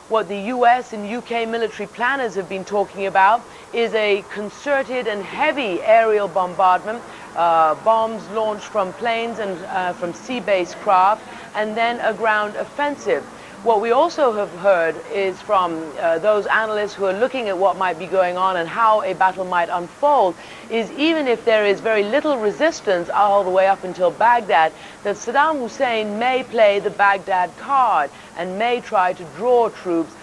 what the US and UK military planners have been talking about is a concerted and heavy aerial bombardment, bombs launched from planes and from sea-based craft, and then a ground offensive. What we also have heard is from those analysts who are looking at what might be going on and how a battle might unfold, is even if there is very little resistance all the way up until Baghdad, that Saddam Hussein may play the Baghdad card and may try to draw troops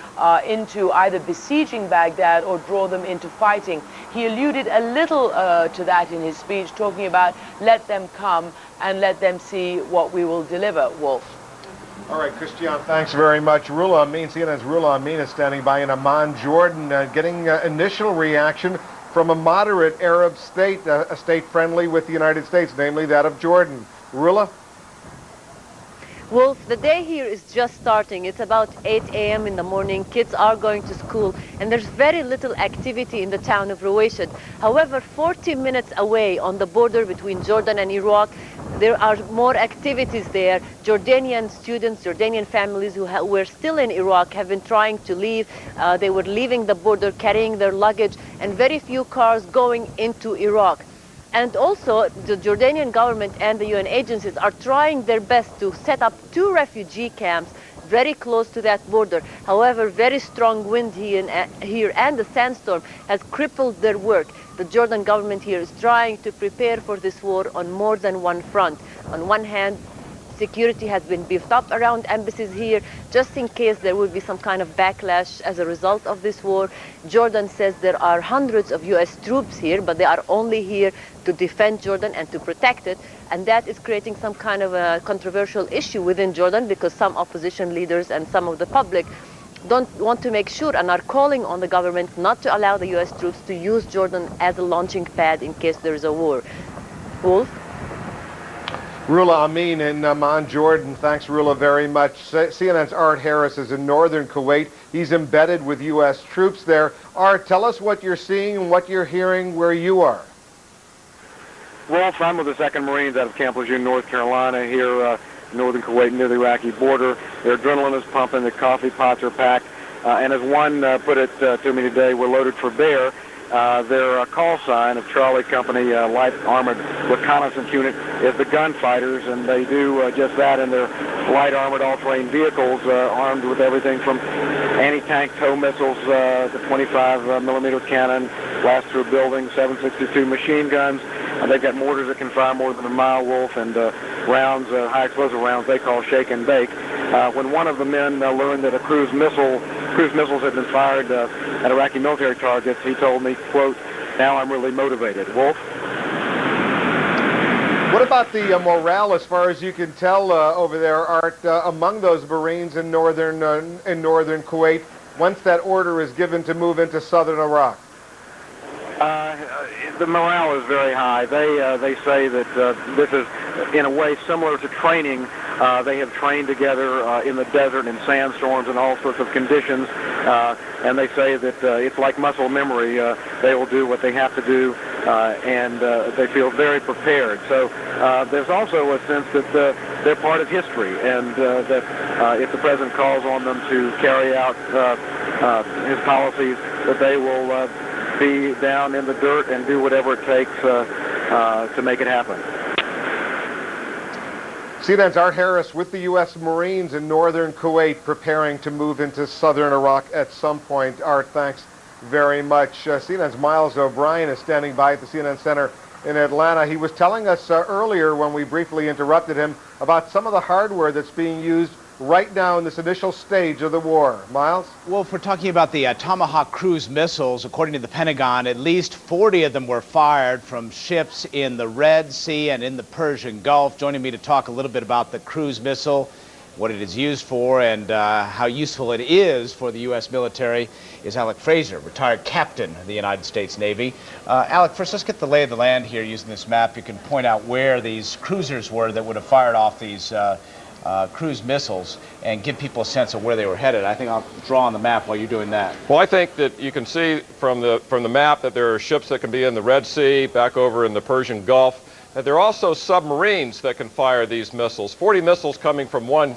into either besieging Baghdad or draw them into fighting. He alluded a little to that in his speech, talking about let them come and let them see what we will deliver, Wolf. All right, Christian, thanks very much. Rula Amin, CNN's Rula Amin is standing by in Amman, Jordan, getting initial reaction from a moderate Arab state, a state friendly with the United States, namely that of Jordan. Rula? Wolf, the day here is just starting. It's about 8 a.m. in the morning. Kids are going to school, and there's very little activity in the town of Ruwaishid. However, 40 minutes away on the border between Jordan and Iraq, there are more activities there. Jordanian students, Jordanian families who were still in Iraq have been trying to leave. They were leaving the border, carrying their luggage, and very few cars going into Iraq. And also, the Jordanian government and the UN agencies are trying their best to set up 2 refugee camps very close to that border. However, very strong wind here and the sandstorm has crippled their work. The Jordan government here is trying to prepare for this war on more than one front. On one hand, security has been beefed up around embassies here, just in case there will be some kind of backlash as a result of this war. Jordan says there are hundreds of US troops here, but they are only here to defend Jordan and to protect it. And that is creating some kind of a controversial issue within Jordan, because some opposition leaders and some of the public don't want to make sure and are calling on the government not to allow the US troops to use Jordan as a launching pad in case there is a war. Wolf? Rula Amin in Amman, Jordan. Thanks, Rula, very much. CNN's Art Harris is in northern Kuwait. He's embedded with U.S. troops there. Art, tell us what you're seeing and what you're hearing where you are. Wolf, I'm with the 2nd Marines out of Camp Lejeune, North Carolina, here in northern Kuwait near the Iraqi border. Their adrenaline is pumping, the coffee pots are packed, and as one put it to me today, we're loaded for bear. Their call sign of Charlie Company Light Armored Reconnaissance Unit is the gunfighters, and they do just that in their light armored all-terrain vehicles, armed with everything from anti-tank tow missiles, the 25-millimeter cannon, blast through buildings, 7.62 machine guns. They've got mortars that can fire more than a mile, Wolf, and rounds, high explosive rounds they call shake and bake. When one of the men learned that a cruise missiles had been fired at Iraqi military targets, he told me, quote, "Now I'm really motivated." Wolf? What about the morale, as far as you can tell over there, Art, among those Marines in northern Kuwait, once that order is given to move into southern Iraq? The morale is very high. They say that this is, in a way, similar to training. They have trained together in the desert in sandstorms and all sorts of conditions, and they say that it's like muscle memory. They will do what they have to do, and they feel very prepared. So there's also a sense that they're part of history, and that if the president calls on them to carry out his policies, that they will be down in the dirt and do whatever it takes to make it happen. CNN's Art Harris with the U.S. Marines in northern Kuwait, preparing to move into southern Iraq at some point. Art, thanks very much. CNN's Miles O'Brien is standing by at the CNN Center in Atlanta. He was telling us earlier, when we briefly interrupted him, about some of the hardware that's being used right now in this initial stage of the war. Miles? Well, if we're talking about the Tomahawk cruise missiles, according to the Pentagon, at least 40 of them were fired from ships in the Red Sea and in the Persian Gulf. Joining me to talk a little bit about the cruise missile, what it is used for, and how useful it is for the U.S. military is Alec Fraser, retired captain of the United States Navy. Alec, first let's get the lay of the land here using this map. You can point out where these cruisers were that would have fired off these cruise missiles and give people a sense of where they were headed. I think I'll draw on the map while you're doing that. Well, I think that you can see from the map that there are ships that can be in the Red Sea, back over in the Persian Gulf, and there are also submarines that can fire these missiles. 40 missiles coming from one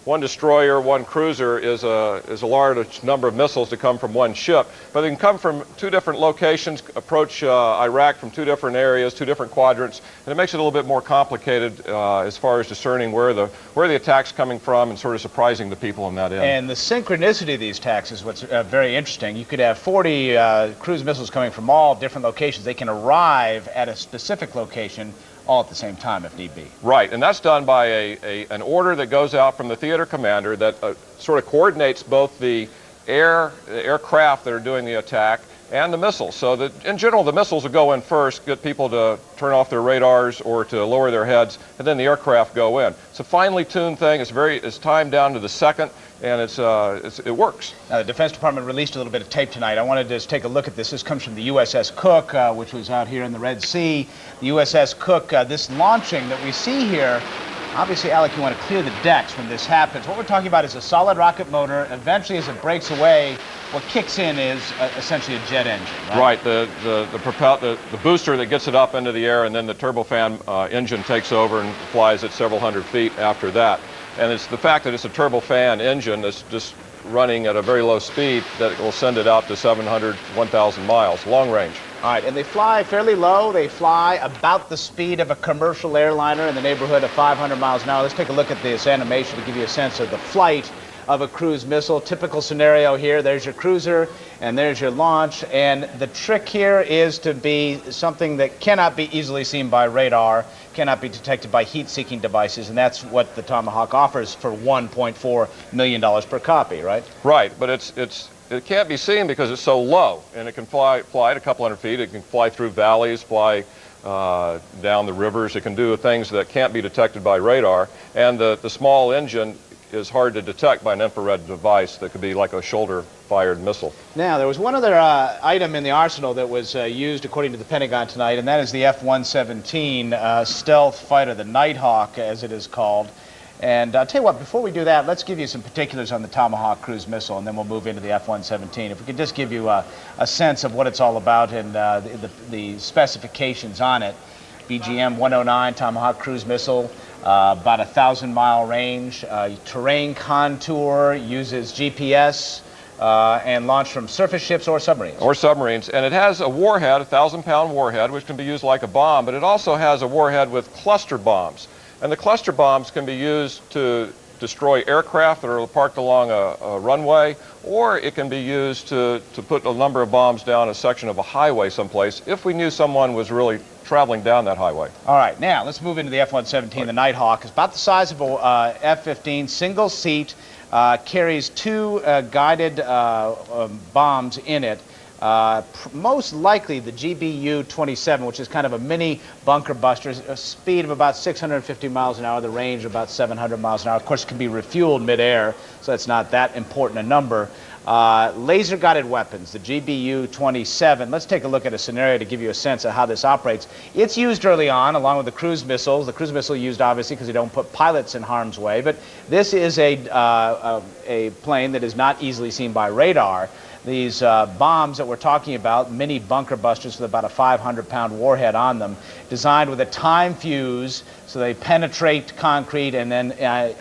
one destroyer, one cruiser is a large number of missiles to come from one ship, but they can come from two different locations, approach Iraq from two different areas, two different quadrants, and it makes it a little bit more complicated as far as discerning where the attack's coming from and sort of surprising the people on that end. And the synchronicity of these attacks is what's very interesting. You could have 40 cruise missiles coming from all different locations. They can arrive at a specific location all at the same time if need be. Right, and that's done by an order that goes out from the theater commander that sort of coordinates both the aircraft that are doing the attack and the missiles. So that in general the missiles will go in first, get people to turn off their radars or to lower their heads, and then the aircraft go in. It's a finely tuned thing. It's timed down to the second, and it works. Now, the Defense Department released a little bit of tape tonight. I wanted to just take a look at this. This comes from the USS Cook, which was out here in the Red Sea. The USS Cook, this launching that we see here, obviously, Alec, you want to clear the decks when this happens. What we're talking about is a solid rocket motor. Eventually, as it breaks away, what kicks in is essentially a jet engine, right? Right, the booster that gets it up into the air, and then the turbofan engine takes over and flies at several hundred feet after that. And it's the fact that it's a turbofan engine that's just running at a very low speed that will send it out to 700, 1,000 miles, long range. All right, and they fly fairly low. They fly about the speed of a commercial airliner in the neighborhood of 500 miles an hour. Let's take a look at this animation to give you a sense of the flight of a cruise missile. Typical scenario here. There's your cruiser, and there's your launch. And the trick here is to be something that cannot be easily seen by radar, cannot be detected by heat-seeking devices, and that's what the Tomahawk offers for $1.4 million per copy, right? Right, but it can't be seen because it's so low, and it can fly at a couple hundred feet. It can fly through valleys, fly down the rivers. It can do things that can't be detected by radar, and the small engine is hard to detect by an infrared device that could be like a shoulder-fired missile. Now, there was one other item in the arsenal that was used according to the Pentagon tonight, and that is the F-117 stealth fighter, the Nighthawk, as it is called. And I'll tell you what, before we do that, let's give you some particulars on the Tomahawk cruise missile, and then we'll move into the F-117. If we could just give you a sense of what it's all about and the specifications on it. BGM 109 Tomahawk cruise missile, about 1,000-mile range, terrain contour, uses GPS, and launched from surface ships or submarines. Or submarines. And it has a warhead, a 1,000-pound warhead, which can be used like a bomb, but it also has a warhead with cluster bombs. And the cluster bombs can be used to destroy aircraft that are parked along a runway, or it can be used to put a number of bombs down a section of a highway someplace if we knew someone was really traveling down that highway. All right, now let's move into the F-117, right. The Nighthawk. It's about the size of a F-15, single seat, carries two guided bombs in it. Most likely the GBU-27, which is kind of a mini bunker buster, a speed of about 650 miles an hour, the range of about 700 miles an hour. Of course, it can be refueled midair, so it's not that important a number. Laser-guided weapons, the GBU-27. Let's take a look at a scenario to give you a sense of how this operates. It's used early on, along with the cruise missiles. The cruise missile used, obviously, because you don't put pilots in harm's way. But this is a plane that is not easily seen by radar. These bombs that we're talking about, mini bunker busters with about a 500-pound warhead on them, designed with a time fuse so they penetrate concrete, and then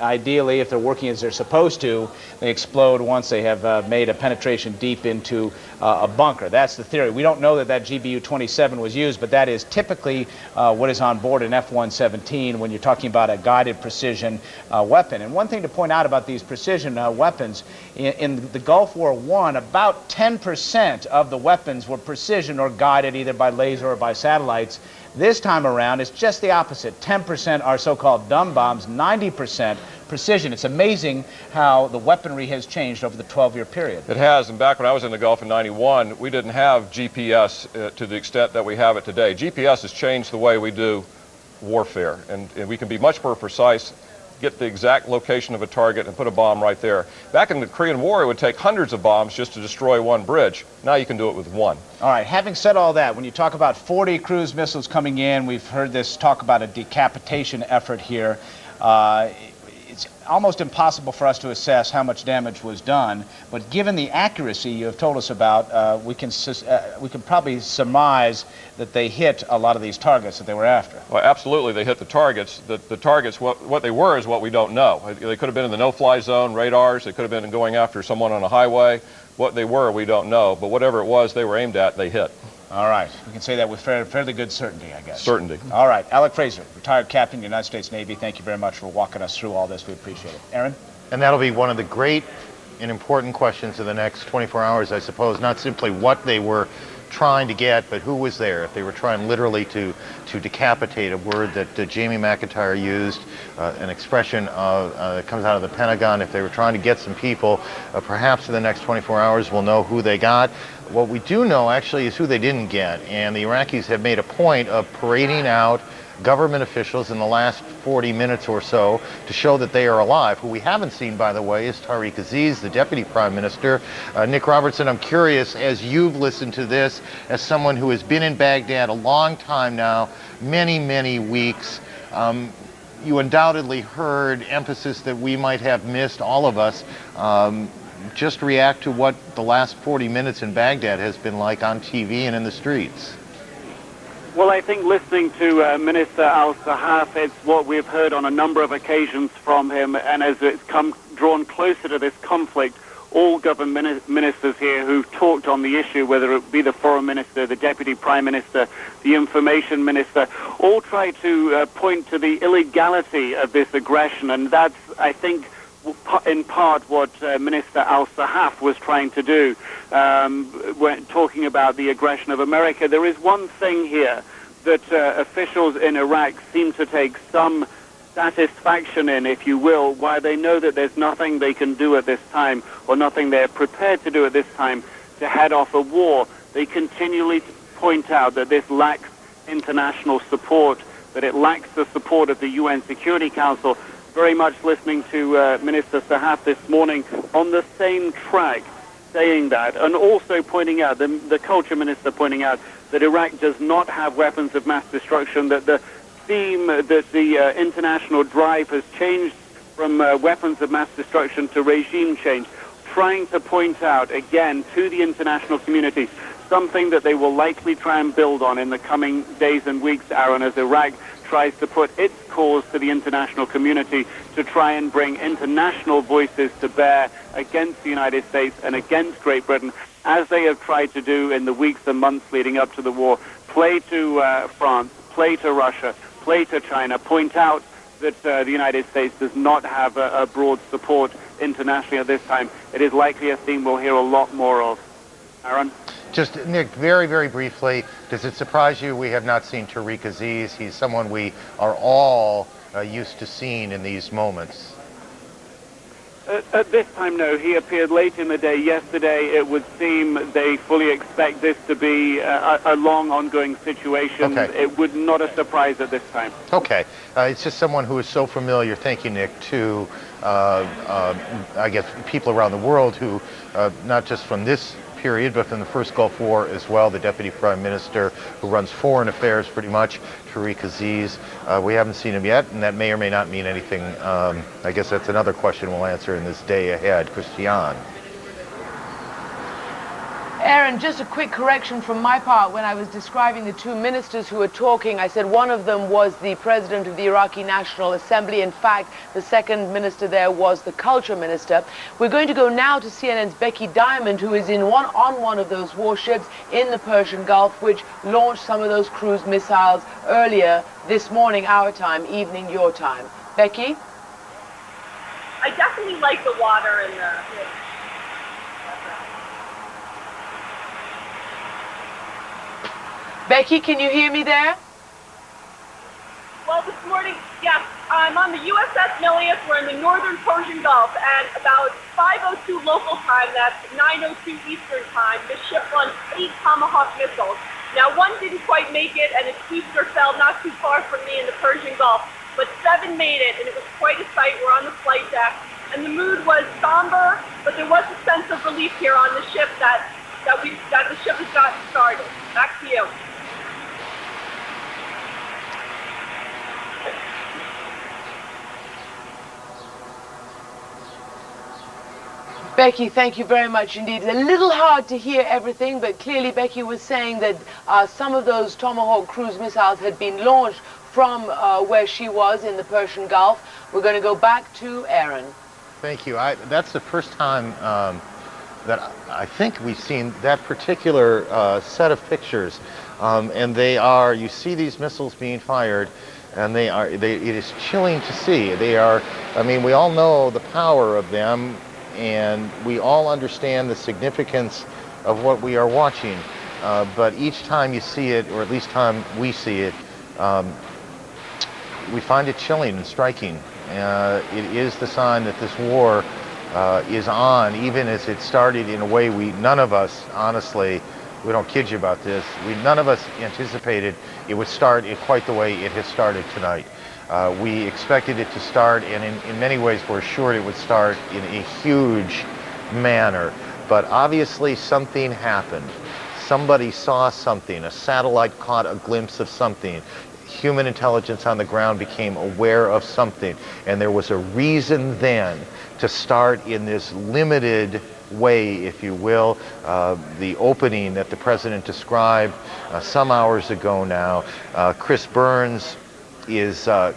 ideally, if they're working as they're supposed to, they explode once they have made a penetration deep into a bunker. That's the theory. We don't know that GBU-27 was used, but that is typically what is on board an F-117 when you're talking about a guided precision weapon. And one thing to point out about these precision weapons, in the Gulf War I, about 10% of the weapons were precision or guided either by laser or by satellites. This time around, it's just the opposite. 10% are so-called dumb bombs, 90% precision. It's amazing how the weaponry has changed over the 12-year period. It has, and back when I was in the Gulf in '91, we didn't have GPS to the extent that we have it today. GPS has changed the way we do warfare, and we can be much more precise, get the exact location of a target and put a bomb right there. Back in the Korean War, it would take hundreds of bombs just to destroy one bridge. Now you can do it with one. All right, having said all that, when you talk about 40 cruise missiles coming in, we've heard this talk about a decapitation effort here. It's almost impossible for us to assess how much damage was done, but given the accuracy you have told us about, we can probably surmise that they hit a lot of these targets that they were after. Well, absolutely, they hit the targets. The targets, what they were is what we don't know. They could have been in the no-fly zone, radars. They could have been going after someone on a highway. What they were, we don't know. But whatever it was they were aimed at, they hit. All right. We can say that with fairly good certainty, I guess. Certainty. All right. Alec Fraser, retired captain of the United States Navy, thank you very much for walking us through all this. We appreciate it. Aaron? And that'll be one of the great and important questions of the next 24 hours, I suppose. Not simply what they were trying to get, but who was there. If they were trying literally to decapitate, a word that Jamie McIntyre used, an expression that comes out of the Pentagon. If they were trying to get some people, perhaps in the next 24 hours we'll know who they got. What we do know actually is who they didn't get, and the Iraqis have made a point of parading out government officials in the last 40 minutes or so to show that they are alive. Who we haven't seen, by the way, is Tariq Aziz, the Deputy Prime Minister. Nick Robertson, I'm curious, as you've listened to this, as someone who has been in Baghdad a long time now, many, many weeks, you undoubtedly heard emphasis that we might have missed, all of us. Just react to what the last 40 minutes in Baghdad has been like on TV and in the streets. Well, I think listening to Minister al-Sahaf, it's what we've heard on a number of occasions from him, and as it's drawn closer to this conflict, all government ministers here who've talked on the issue, whether it be the foreign minister, the deputy prime minister, the information minister, all try to point to the illegality of this aggression, and that's, I think, in part what Minister al-Sahaf was trying to do when talking about the aggression of America. There is one thing here that officials in Iraq seem to take some satisfaction in, if you will, while they know that there's nothing they can do at this time, or nothing they're prepared to do at this time to head off a war. They continually point out that this lacks international support, that it lacks the support of the UN Security Council. Very much listening to Minister Sahaf this morning on the same track, saying that, and also pointing out, the culture minister pointing out, that Iraq does not have weapons of mass destruction, that the theme, that the international drive has changed from weapons of mass destruction to regime change, trying to point out again to the international community something that they will likely try and build on in the coming days and weeks, Aaron, as Iraq tries to put its cause to the international community to try and bring international voices to bear against the United States and against Great Britain, as they have tried to do in the weeks and months leading up to the war. Play to France, play to Russia, play to China, point out that the United States does not have a broad support internationally at this time. It is likely a theme we'll hear a lot more of. Aaron? Just, Nick, very, very briefly, does it surprise you we have not seen Tariq Aziz? He's someone we are all used to seeing in these moments. At this time, no. He appeared late in the day yesterday. It would seem they fully expect this to be a long, ongoing situation. Okay. It would not a surprise at this time. Okay. It's just someone who is so familiar, thank you, Nick, to, I guess, people around the world who, not just from this period, but from the first Gulf War as well, the Deputy Prime Minister who runs foreign affairs pretty much, Tariq Aziz. We haven't seen him yet, and that may or may not mean anything. I guess that's another question we'll answer in this day ahead. Christiane. Aaron, just a quick correction from my part. When I was describing the two ministers who were talking, I said one of them was the president of the Iraqi National Assembly. In fact, the second minister there was the culture minister. We're going to go now to CNN's Becky Diamond, who is on one of those warships in the Persian Gulf, which launched some of those cruise missiles earlier this morning, our time, evening your time. Becky? I definitely like the water and the... Becky, can you hear me there? Well, this morning, yes, I'm on the USS Milius. We're in the northern Persian Gulf, and about 5:02 local time, that's 9:02 Eastern time, the ship launched 8 Tomahawk missiles. Now, one didn't quite make it, and it swooped or fell not too far from me in the Persian Gulf, but 7 made it, and it was quite a sight. We're on the flight deck, and the mood was somber, but there was a sense of relief here on the ship that the ship has gotten started. Back to you. Becky, thank you very much indeed. It's a little hard to hear everything, but clearly Becky was saying that some of those Tomahawk cruise missiles had been launched from where she was in the Persian Gulf. We're going to go back to Aaron. Thank you. That's the first time that I think we've seen that particular set of pictures. And they are, you see these missiles being fired, and it is chilling to see. They are, I mean, we all know the power of them, and we all understand the significance of what we are watching. But each time you see it, or at least time we see it, we find it chilling and striking. It is the sign that this war is on, even as it started in a way none of us, honestly, we don't kid you about this, none of us anticipated it would start in quite the way it has started tonight. We expected it to start, and in many ways we're assured it would start in a huge manner. But obviously something happened. Somebody saw something. A satellite caught a glimpse of something. Human intelligence on the ground became aware of something. And there was a reason then to start in this limited way, if you will, the opening that the president described some hours ago now. Chris Burns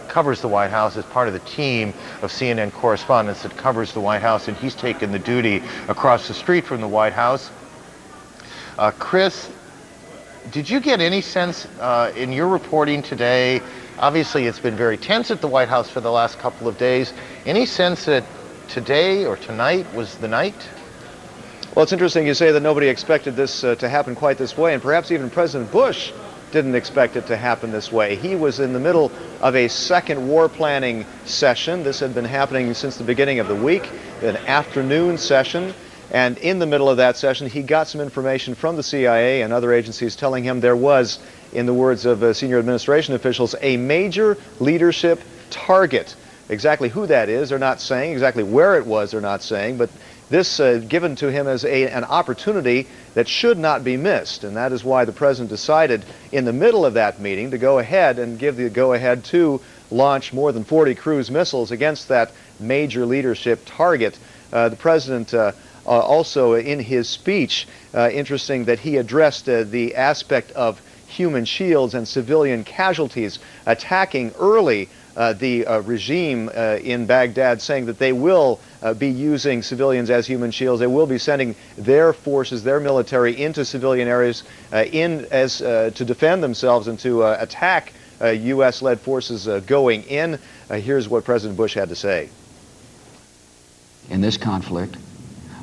covers the White House as part of the team of CNN correspondents that covers the White House, and he's taken the duty across the street from the White House. Chris, did you get any sense in your reporting today? Obviously, it's been very tense at the White House for the last couple of days. Any sense that today or tonight was the night? Well, it's interesting you say that nobody expected this to happen quite this way, and perhaps even President Bush didn't expect it to happen this way. He was in the middle of a second war planning session. This had been happening since the beginning of the week, an afternoon session. And in the middle of that session, he got some information from the CIA and other agencies telling him there was, in the words of senior administration officials, a major leadership target. Exactly who that is, they're not saying. Exactly where it was, they're not saying. But this given to him as an opportunity that should not be missed. And that is why the president decided in the middle of that meeting to go ahead and give the go-ahead to launch more than 40 cruise missiles against that major leadership target. The president also in his speech, interesting that he addressed the aspect of human shields and civilian casualties, attacking early the regime in Baghdad, saying that they will be using civilians as human shields. They will be sending their forces, their military, into civilian areas to defend themselves and to attack U.S.-led forces going in. Here's what President Bush had to say. In this conflict,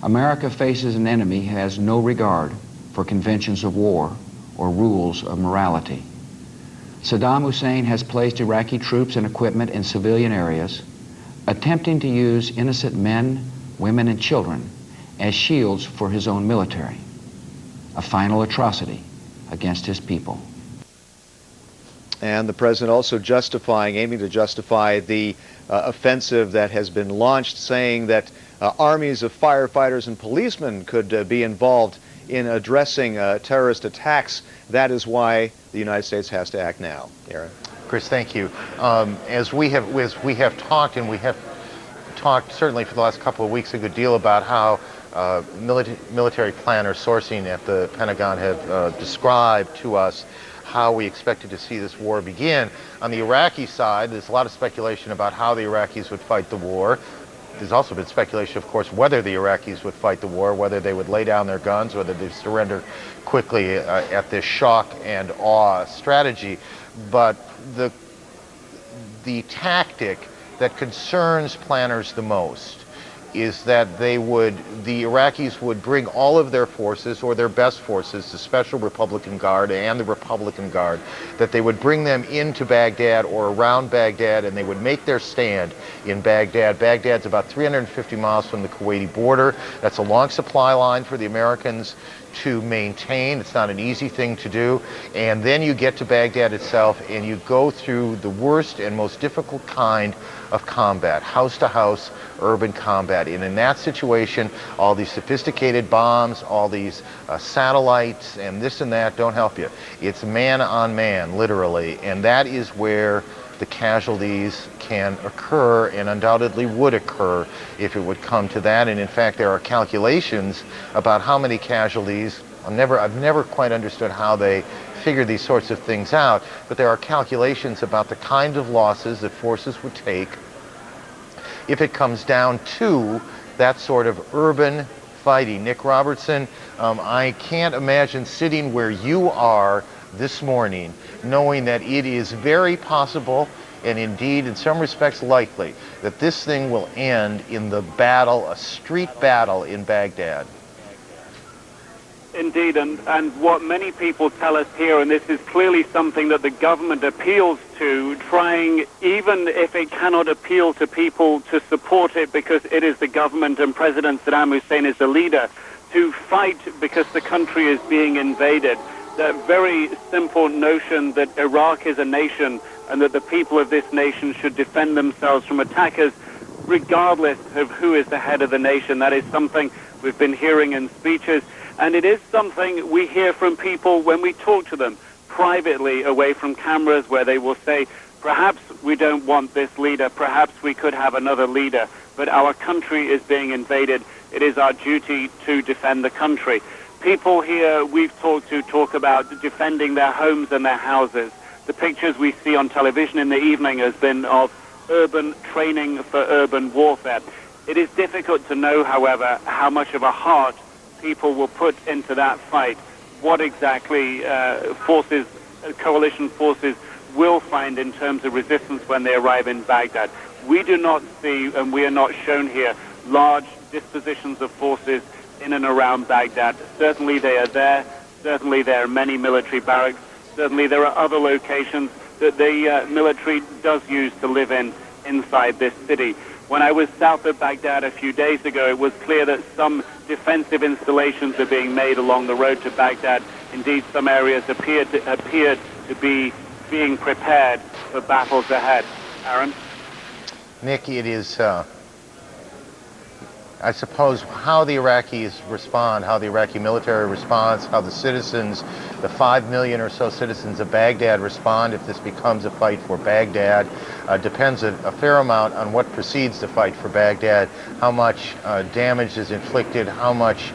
America faces an enemy who has no regard for conventions of war or rules of morality. Saddam Hussein has placed Iraqi troops and equipment in civilian areas, attempting to use innocent men, women, and children as shields for his own military, a final atrocity against his people. And the president also aiming to justify the offensive that has been launched, saying that armies of firefighters and policemen could be involved in addressing terrorist attacks. That is why the United States has to act now. Aaron. Chris, thank you. As we have talked, and we have talked certainly for the last couple of weeks a good deal about how military planners sourcing at the Pentagon have described to us how we expected to see this war begin. On the Iraqi side, there's a lot of speculation about how the Iraqis would fight the war. There's also been speculation, of course, whether the Iraqis would fight the war, whether they would lay down their guns, whether they'd surrender quickly at this shock and awe strategy. But the tactic that concerns planners the most is that the Iraqis would bring all of their forces, or their best forces, the Special Republican Guard and the Republican Guard, that they would bring them into Baghdad or around Baghdad, and they would make their stand in Baghdad. Baghdad's about 350 miles from the Kuwaiti border. That's a long supply line for the Americans to maintain. It's not an easy thing to do. And then you get to Baghdad itself, and you go through the worst and most difficult kind of combat, house-to-house urban combat. And in that situation, all these sophisticated bombs, all these satellites, and this and that don't help you. It's man on man, literally. And that is where the casualties can occur, and undoubtedly would occur if it would come to that. And in fact, there are calculations about how many casualties. I've never quite understood how they figure these sorts of things out, but there are calculations about the kind of losses that forces would take if it comes down to that sort of urban fighting. Nick Robertson, I can't imagine sitting where you are this morning knowing that it is very possible, and indeed in some respects likely, that this thing will end in the battle, a street battle in Baghdad. Indeed, and what many people tell us here, and this is clearly something that the government appeals to, trying, even if it cannot appeal to people to support it because it is the government and President Saddam Hussein is the leader, to fight because the country is being invaded. That very simple notion that Iraq is a nation and that the people of this nation should defend themselves from attackers regardless of who is the head of the nation. That is something we've been hearing in speeches. And it is something we hear from people when we talk to them privately away from cameras, where they will say, perhaps we don't want this leader, perhaps we could have another leader, but our country is being invaded. It is our duty to defend the country. People here we've talked to talk about defending their homes and their houses. The pictures we see on television in the evening has been of urban training for urban warfare. It is difficult to know, however, how much of a heart people will put into that fight, what exactly coalition forces will find in terms of resistance when they arrive in Baghdad. We do not see, and we are not shown here, large dispositions of forces in and around Baghdad. Certainly they are there. Certainly there are many military barracks. Certainly there are other locations that the military does use to live in inside this city. When I was south of Baghdad a few days ago, it was clear that some defensive installations are being made along the road to Baghdad. Indeed, some areas appeared to be being prepared for battles ahead. Aaron? Nick, it is, I suppose, how the Iraqis respond, how the Iraqi military responds, how the citizens, the 5 million or so citizens of Baghdad respond if this becomes a fight for Baghdad, depends a fair amount on what precedes the fight for Baghdad, how much damage is inflicted, how much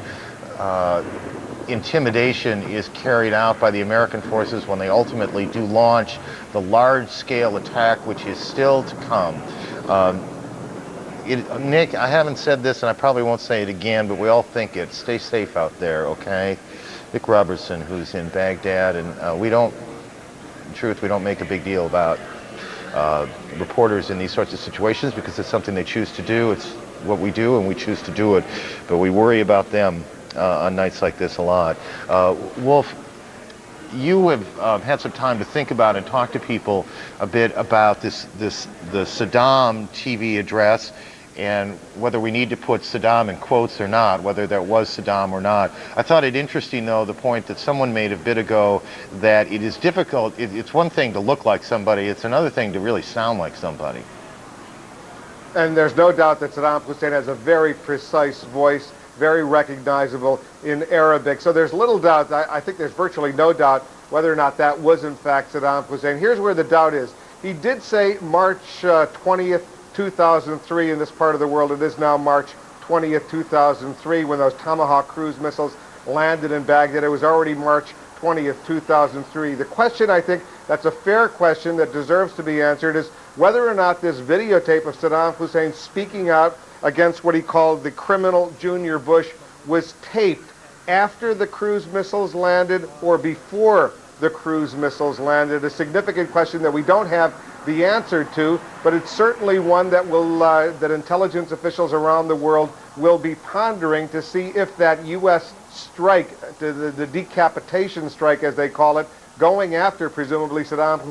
intimidation is carried out by the American forces when they ultimately do launch the large-scale attack, which is still to come. Nick, I haven't said this, and I probably won't say it again, but we all think it. Stay safe out there, okay? Nick Robertson, who's in Baghdad, and we don't make a big deal about reporters in these sorts of situations because it's something they choose to do. It's what we do, and we choose to do it. But we worry about them on nights like this a lot. Wolf, you have had some time to think about and talk to people a bit about the Saddam TV address and whether we need to put Saddam in quotes or not, whether that was Saddam or not. I thought it interesting, though, the point that someone made a bit ago that it is difficult. It's one thing to look like somebody. It's another thing to really sound like somebody. And there's no doubt that Saddam Hussein has a very precise voice, very recognizable in Arabic. So there's little doubt, I think there's virtually no doubt whether or not that was in fact Saddam Hussein. Here's where the doubt is. He did say March 20th, 2003 in this part of the world. It is now March 20th, 2003 when those Tomahawk cruise missiles landed in Baghdad. It was already March 20th, 2003. The question, I think, that's a fair question that deserves to be answered is whether or not this videotape of Saddam Hussein speaking out against what he called the criminal Junior Bush was taped after the cruise missiles landed or before the cruise missiles landed. A significant question that we don't have the answer to, but it's certainly one that will that intelligence officials around the world will be pondering to see if that U.S. strike, the decapitation strike as they call it, going after presumably Saddam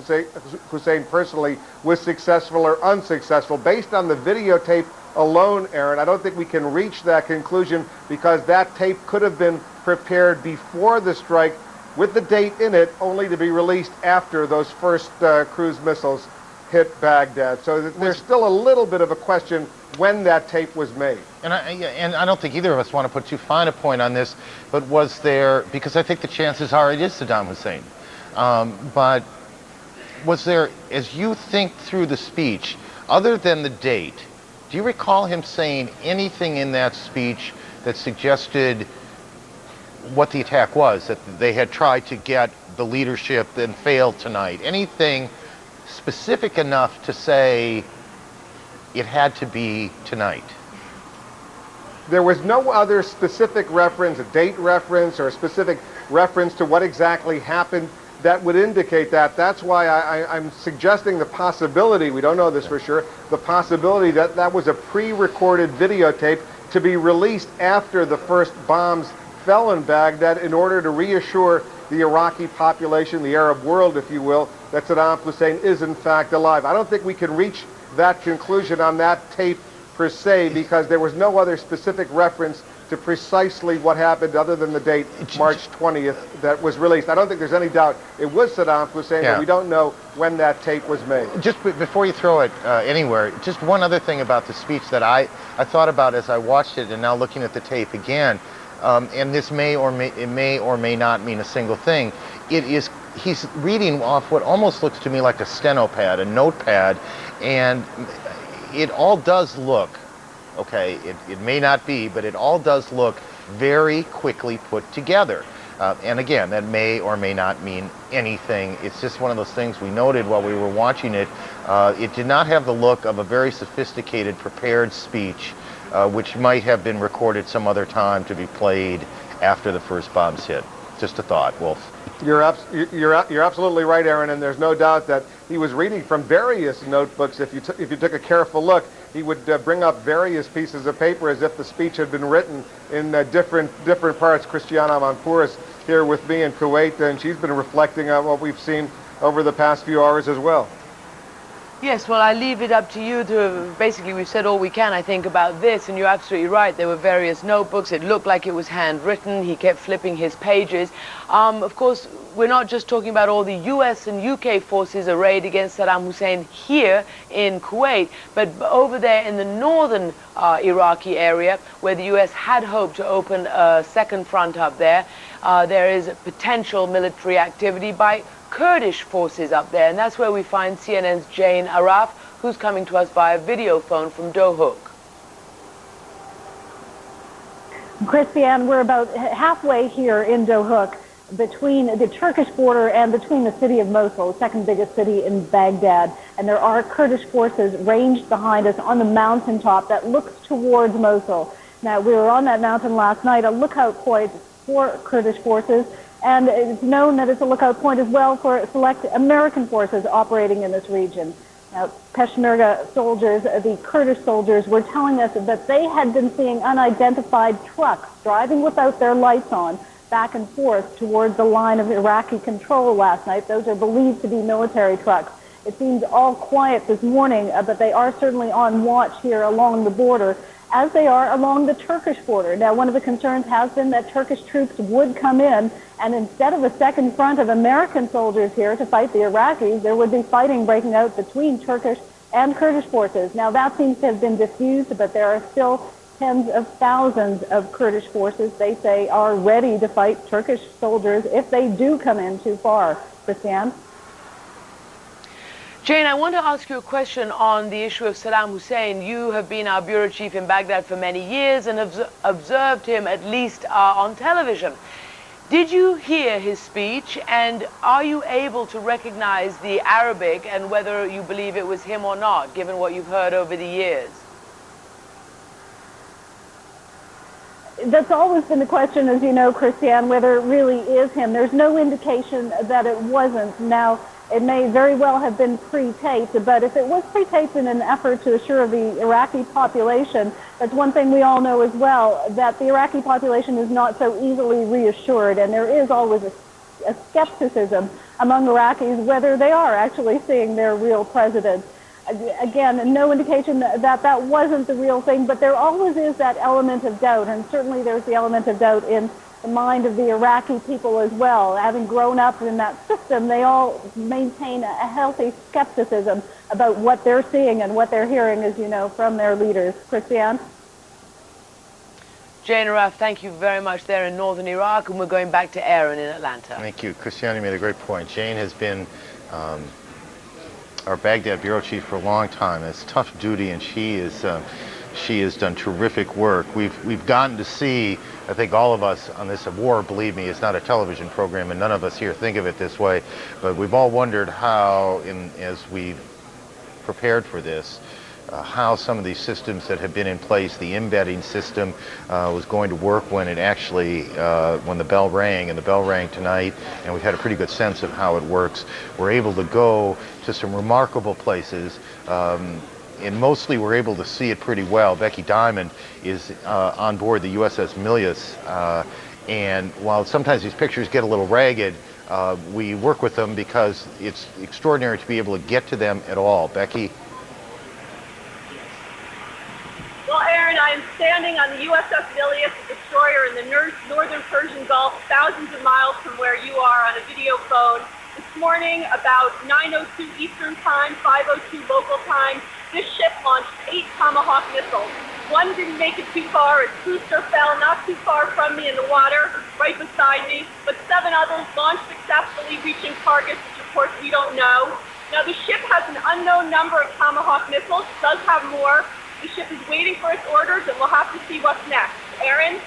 Hussein personally, was successful or unsuccessful. Based on the videotape alone, Aaron, I don't think we can reach that conclusion because that tape could have been prepared before the strike with the date in it, only to be released after those first cruise missiles hit Baghdad. So there's still a little bit of a question when that tape was made. And I don't think either of us want to put too fine a point on this, but was there, because I think the chances are it is Saddam Hussein, but Was there, as you think through the speech, other than the date, do you recall him saying anything in that speech that suggested what the attack was, that they had tried to get the leadership and failed tonight? Anything specific enough to say it had to be tonight? There was no other specific reference, a date reference, or a specific reference to what exactly happened that would indicate that. That's why I'm suggesting the possibility, we don't know this for sure, the possibility that that was a pre-recorded videotape to be released after the first bombs fell in Baghdad in order to reassure the Iraqi population, the Arab world, if you will, that Saddam Hussein is in fact alive. I don't think we can reach that conclusion on that tape per se, because there was no other specific reference to precisely what happened other than the date, March 20th, that was released. I don't think there's any doubt it was Saddam Hussein, but we don't know when that tape was made. Just before you throw it anywhere, just one other thing about the speech that I thought about as I watched it and now looking at the tape again, and this may or may not mean a single thing. He's reading off what almost looks to me like a stenopad, a notepad, and it all does look, okay, it may not be, but it all does look very quickly put together. And again, that may or may not mean anything. It's just one of those things we noted while we were watching it. It did not have the look of a very sophisticated, prepared speech, which might have been recorded some other time to be played after the first bombs hit. Just a thought, Wolf. You're absolutely right, Aaron, and there's no doubt that he was reading from various notebooks. If you took a careful look, he would bring up various pieces of paper as if the speech had been written in different parts. Christiana Manpour is here with me in Kuwait, and she's been reflecting on what we've seen over the past few hours as well. Yes, well, I leave it up to you to, basically we've said all we can, I think, about this, and you're absolutely right. There were various notebooks. It looked like it was handwritten. He kept flipping his pages. Of course, we're not just talking about all the US and UK forces arrayed against Saddam Hussein here in Kuwait, but over there in the northern Iraqi area, where the US had hoped to open a second front up there, there is potential military activity by Kurdish forces up there, and that's where we find CNN's Jane Araf, who's coming to us via video phone from Dohuk. Christiane, we're about halfway here in Dohuk, between the Turkish border and between the city of Mosul, the second biggest city in Baghdad, and there are Kurdish forces ranged behind us on the mountaintop that looks towards Mosul. Now, we were on that mountain last night, a lookout point for Kurdish forces, and it's known that it's a lookout point as well for select American forces operating in this region. Now, Peshmerga soldiers, the Kurdish soldiers, were telling us that they had been seeing unidentified trucks driving without their lights on back and forth towards the line of Iraqi control last night. Those are believed to be military trucks. It seems all quiet this morning, but they are certainly on watch here along the border, as they are along the Turkish border. Now, one of the concerns has been that Turkish troops would come in, and instead of a second front of American soldiers here to fight the Iraqis, there would be fighting breaking out between Turkish and Kurdish forces. Now, that seems to have been diffused, but there are still tens of thousands of Kurdish forces, they say, are ready to fight Turkish soldiers if they do come in too far. Christiane? Jane, I want to ask you a question on the issue of Saddam Hussein. You have been our bureau chief in Baghdad for many years and have observed him at least on television. Did you hear his speech, and are you able to recognize the Arabic and whether you believe it was him or not, given what you've heard over the years? That's always been the question, as you know, Christiane, whether it really is him. There's no indication that it wasn't. Now, it may very well have been pre-taped, but if it was pre-taped in an effort to assure the Iraqi population, that's one thing we all know as well, that the Iraqi population is not so easily reassured, and there is always a skepticism among Iraqis whether they are actually seeing their real president. Again, no indication that that wasn't the real thing, but there always is that element of doubt, and certainly there's the element of doubt in the mind of the Iraqi people as well. Having grown up in that system, they all maintain a healthy skepticism about what they're seeing and what they're hearing, as you know, from their leaders. Christiane? Jane Araf, thank you very much there in northern Iraq, and we're going back to Aaron in Atlanta. Thank you. Christiane made a great point. Jane has been our Baghdad bureau chief for a long time. It's tough duty, and she has done terrific work. We've gotten to see, I think all of us on this war, believe me, it's not a television program, and none of us here think of it this way, but we've all wondered how, as we've prepared for this, how some of these systems that have been in place, the embedding system, was going to work when it actually, when the bell rang, and the bell rang tonight, and we've had a pretty good sense of how it works. We're able to go to some remarkable places, and mostly we're able to see it pretty well. Becky Diamond is on board the USS Milius, and while sometimes these pictures get a little ragged, we work with them because it's extraordinary to be able to get to them at all. Becky? Well, Aaron, I am standing on the USS Milius, a destroyer in the northern Persian Gulf, thousands of miles from where you are on a video phone. This morning, about 9:02 Eastern Time, 5:02 local time, this ship launched 8 Tomahawk missiles. One didn't make it too far. Its booster fell not too far from me in the water, right beside me, but 7 others launched successfully, reaching targets, which of course we don't know. Now, the ship has an unknown number of Tomahawk missiles, does have more. The ship is waiting for its orders, and we'll have to see what's next. Aaron?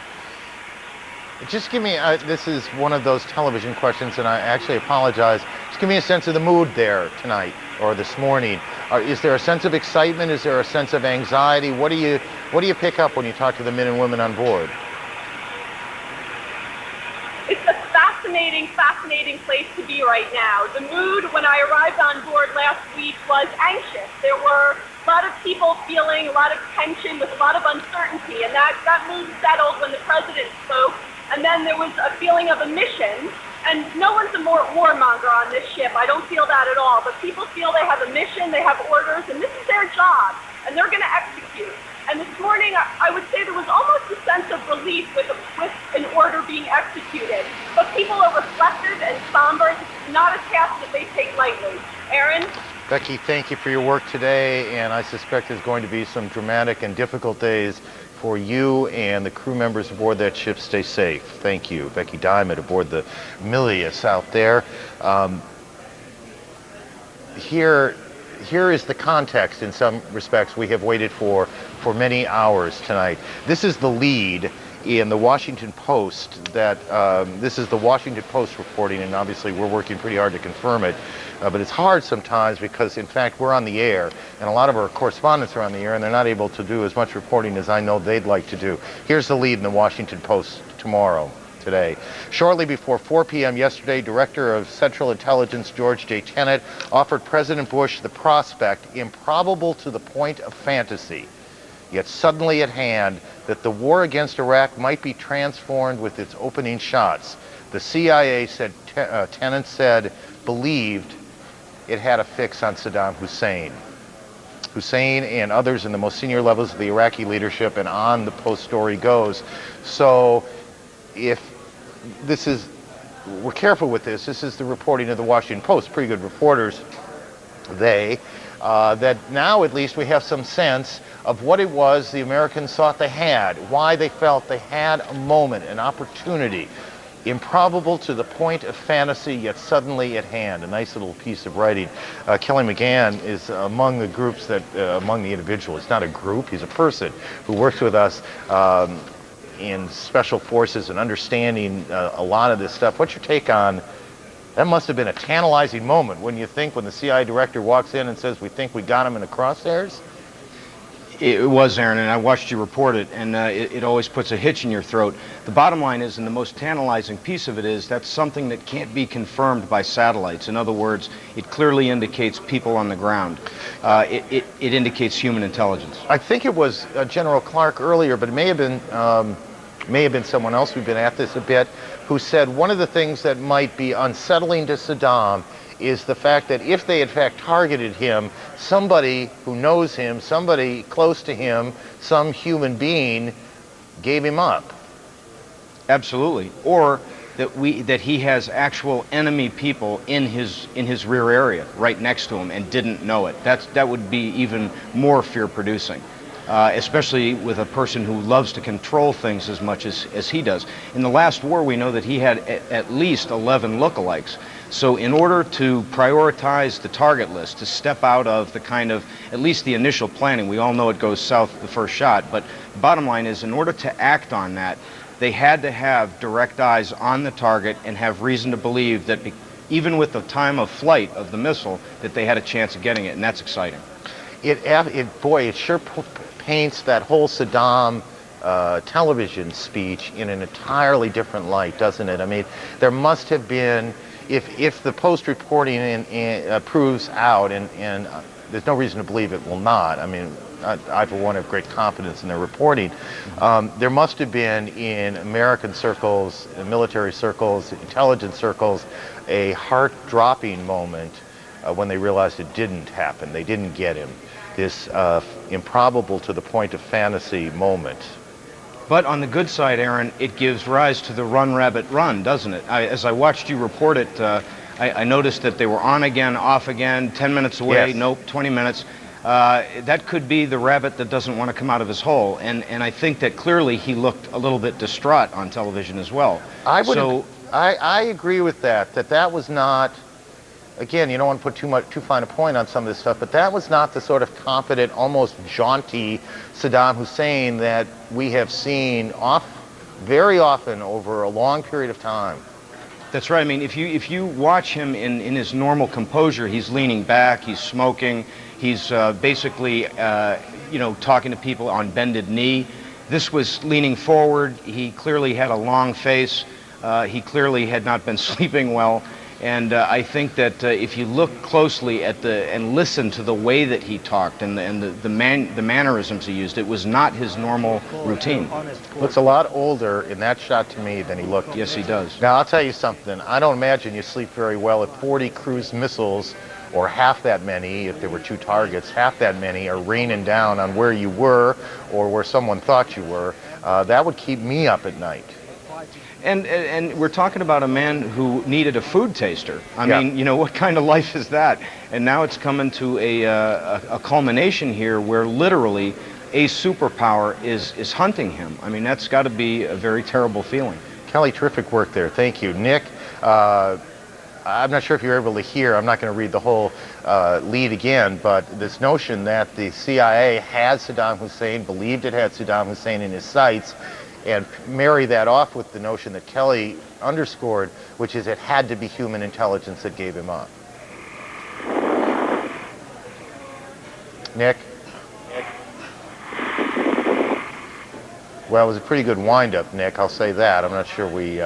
Just give me, this is one of those television questions, and I actually apologize. Just give me a sense of the mood there tonight or this morning. Is there a sense of excitement? Is there a sense of anxiety? What do you pick up when you talk to the men and women on board? It's a fascinating place to be right now. The mood when I arrived on board last week was anxious. There were a lot of people feeling a lot of tension with a lot of uncertainty, and that mood settled when the president spoke. And then there was a feeling of a mission, and no one's a more warmonger on this ship. I don't feel that at all, but people feel they have a mission, they have orders, and this is their job, and they're going to execute. And this morning, I would say there was almost a sense of relief with an order being executed. But people are reflective and somber. This is not a task that they take lightly. Aaron? Becky, thank you for your work today, and I suspect there's going to be some dramatic and difficult days for you and the crew members aboard that ship. Stay safe. Thank you. Becky Diamond aboard the Milius out there. Here is the context, in some respects, we have waited for many hours tonight. This is the lead in the Washington Post this is the Washington Post reporting, and obviously we're working pretty hard to confirm it. But it's hard sometimes because, in fact, we're on the air, and a lot of our correspondents are on the air, and they're not able to do as much reporting as I know they'd like to do. Here's the lead in the Washington Post today. Shortly before 4 p.m. yesterday, Director of Central Intelligence George J. Tenet offered President Bush the prospect, improbable to the point of fantasy, yet suddenly at hand, that the war against Iraq might be transformed with its opening shots. The CIA said, Tenet said, believed it had a fix on Saddam Hussein. Hussein and others in the most senior levels of the Iraqi leadership, and on the Post story goes. So if this is, we're careful with this is the reporting of the Washington Post, pretty good reporters, that now at least we have some sense of what it was the Americans thought they had, why they felt they had a moment, an opportunity, improbable to the point of fantasy, yet suddenly at hand. A nice little piece of writing. Kelly McGann is among the groups that, among the individuals, it's not a group, he's a person who works with us in special forces and understanding a lot of this stuff. What's your take on, that must have been a tantalizing moment, wouldn't you think, when the CIA director walks in and says, we think we got him in the crosshairs? It was, Aaron, and I watched you report it, and it always puts a hitch in your throat. The bottom line is, and the most tantalizing piece of it is, that's something that can't be confirmed by satellites. In other words, it clearly indicates people on the ground. It indicates human intelligence. I think it was General Clark earlier, but it may have been someone else who'd been at this a bit, who said one of the things that might be unsettling to Saddam is the fact that if they in fact targeted him, somebody who knows him, somebody close to him, some human being gave him up. Absolutely. Or that he has actual enemy people in his rear area, right next to him, and didn't know it. That would be even more fear-producing. Especially with a person who loves to control things as much as he does. In the last war, we know that he had at least 11 lookalikes. So in order to prioritize the target list, to step out of the kind of, at least the initial planning, we all know it goes south the first shot, but the bottom line is, in order to act on that, they had to have direct eyes on the target and have reason to believe that even with the time of flight of the missile, that they had a chance of getting it, and that's exciting. Boy, it sure paints that whole Saddam television speech in an entirely different light, doesn't it? I mean, there must have been, if the Post reporting proves out, and there's no reason to believe it will not. I mean, I for one have great confidence in their reporting. There must have been in American circles, military circles, intelligence circles, a heart-dropping moment when they realized it didn't happen. They didn't get him. This improbable to the point of fantasy moment. But on the good side, Aaron, it gives rise to the run, rabbit, run, doesn't it? As I watched you report it, I noticed that they were on again, off again, 10 minutes away, yes. Nope, 20 minutes. That could be the rabbit that doesn't want to come out of his hole. And I think that clearly he looked a little bit distraught on television as well. I agree with that, that was not, again, you don't want to put too fine a point on some of this stuff, but that was not the sort of confident, almost jaunty Saddam Hussein that we have seen very often over a long period of time. That's right. I mean, if you watch him in his normal composure, he's leaning back, he's smoking, he's basically, talking to people on bended knee. This was leaning forward. He clearly had a long face. He clearly had not been sleeping well. And I think that if you look closely at and listen to the way that he talked and the mannerisms he used, it was not his normal routine. Looks a lot older in that shot to me than he looked. Yes, he does. Now, I'll tell you something. I don't imagine you sleep very well if 40 cruise missiles, or half that many, if there were 2 targets, half that many are raining down on where you were or where someone thought you were. That would keep me up at night. And we're talking about a man who needed a food taster. I mean, what kind of life is that? And now it's coming to a culmination here where literally a superpower is hunting him. I mean, that's got to be a very terrible feeling. Kelly, terrific work there. Thank you. Nick, I'm not sure if you're able to hear. I'm not going to read the whole lead again, but this notion that the CIA had Saddam Hussein, believed it had Saddam Hussein in his sights, and marry that off with the notion that Kelly underscored, which is it had to be human intelligence that gave him up. Nick? Well, it was a pretty good wind-up, Nick, I'll say that. I'm not sure we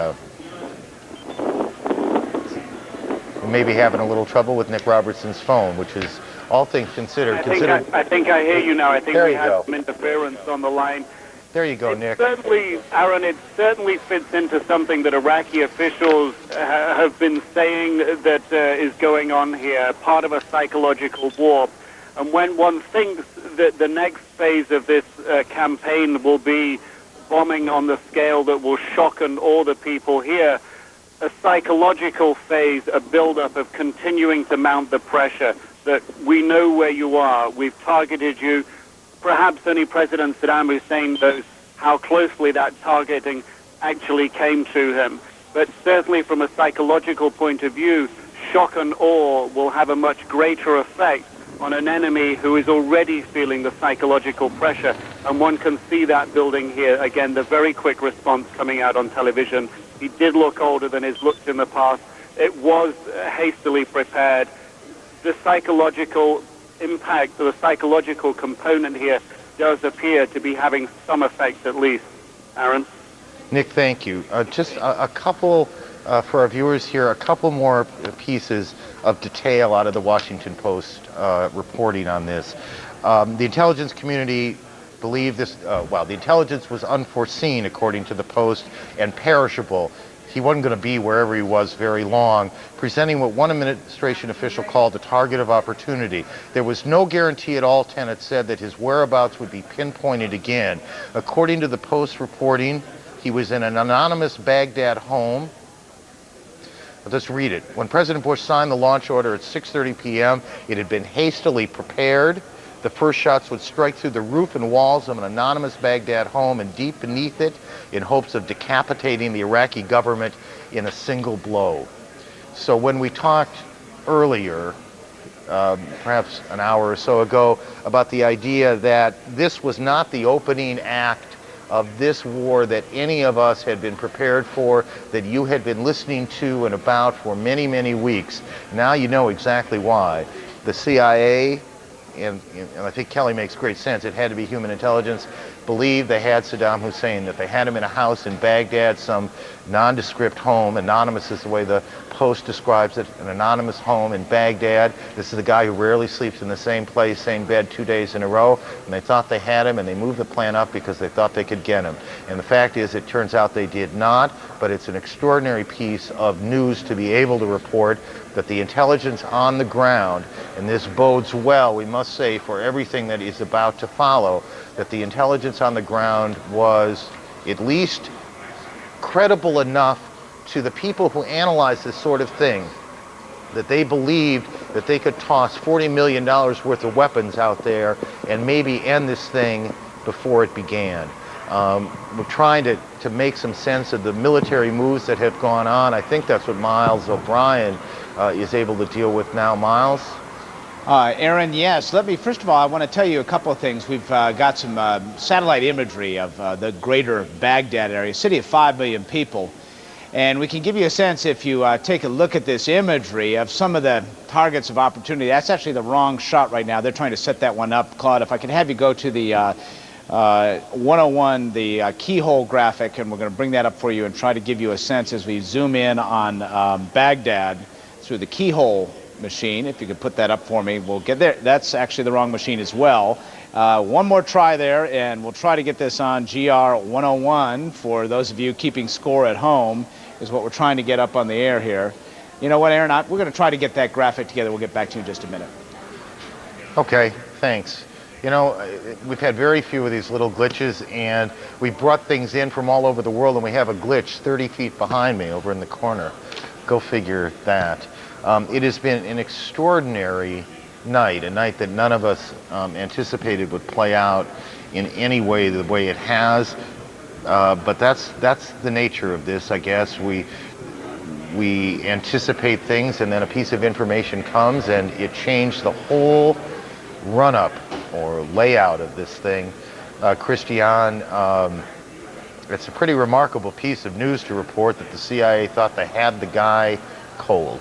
may be having a little trouble with Nick Robertson's phone, which is, all things considered... I think I hear you now. I think we have some interference on the line. There you go, Nick. Certainly, Aaron, it certainly fits into something that Iraqi officials have been saying that is going on here, part of a psychological war. And when one thinks that the next phase of this campaign will be bombing on the scale that will shock and awe the people here, a psychological phase, a build-up of continuing to mount the pressure that we know where you are, we've targeted you. Perhaps only President Saddam Hussein knows how closely that targeting actually came to him. But certainly from a psychological point of view, shock and awe will have a much greater effect on an enemy who is already feeling the psychological pressure. And one can see that building here. Again, the very quick response coming out on television. He did look older than he's looked in the past. It was hastily prepared. The psychological impact, or the psychological component here, does appear to be having some effect at least. Aaron? Nick, thank you. Just a couple, for our viewers here, a couple more pieces of detail out of the Washington Post reporting on this. The intelligence community believed this, the intelligence was unforeseen, according to the Post, and perishable. He wasn't going to be wherever he was very long, presenting what one administration official called a target of opportunity. There was no guarantee at all, Tenet said, that his whereabouts would be pinpointed again. According to the Post reporting, he was in an anonymous Baghdad home. Let's read it. When President Bush signed the launch order at 6:30 p.m., it had been hastily prepared. The first shots would strike through the roof and walls of an anonymous Baghdad home and deep beneath it in hopes of decapitating the Iraqi government in a single blow. So when we talked earlier, perhaps an hour or so ago, about the idea that this was not the opening act of this war that any of us had been prepared for, that you had been listening to and about for many, many weeks. Now you know exactly why. The CIA, and I think Kelly makes great sense, it had to be human intelligence, believed they had Saddam Hussein, that they had him in a house in Baghdad, some nondescript home. Anonymous is the way the Post describes it, an anonymous home in Baghdad. This is a guy who rarely sleeps in the same place, same bed 2 days in a row. And they thought they had him, and they moved the plan up because they thought they could get him. And the fact is, it turns out they did not, but it's an extraordinary piece of news to be able to report that the intelligence on the ground, and this bodes well, we must say, for everything that is about to follow, that the intelligence on the ground was at least credible enough to the people who analyze this sort of thing, that they believed that they could toss $40 million worth of weapons out there and maybe end this thing before it began. We're trying to make some sense of the military moves that have gone on. I think that's what Miles O'Brien is able to deal with now. Miles? Aaron, yes. First of all, I want to tell you a couple of things. We've got some satellite imagery of the greater Baghdad area, city of 5 million people. And we can give you a sense, if you take a look at this imagery, of some of the targets of opportunity. That's actually the wrong shot right now. They're trying to set that one up. Claude, if I could have you go to the 101, the keyhole graphic, and we're going to bring that up for you and try to give you a sense as we zoom in on Baghdad through the keyhole machine. If you could put that up for me, we'll get there. That's actually the wrong machine as well. One more try there, and we'll try to get this on GR 101 for those of you keeping score at home, is what we're trying to get up on the air here. You know what, Aaron, we're going to try to get that graphic together. We'll get back to you in just a minute. Okay, thanks. You know, we've had very few of these little glitches, and we brought things in from all over the world, and we have a glitch 30 feet behind me over in the corner. Go figure that. It has been an extraordinary night, a night that none of us anticipated would play out in any way the way it has. But that's the nature of this, I guess. We anticipate things, and then a piece of information comes, and it changed the whole run-up or layout of this thing. Christian, it's a pretty remarkable piece of news to report that the CIA thought they had the guy cold.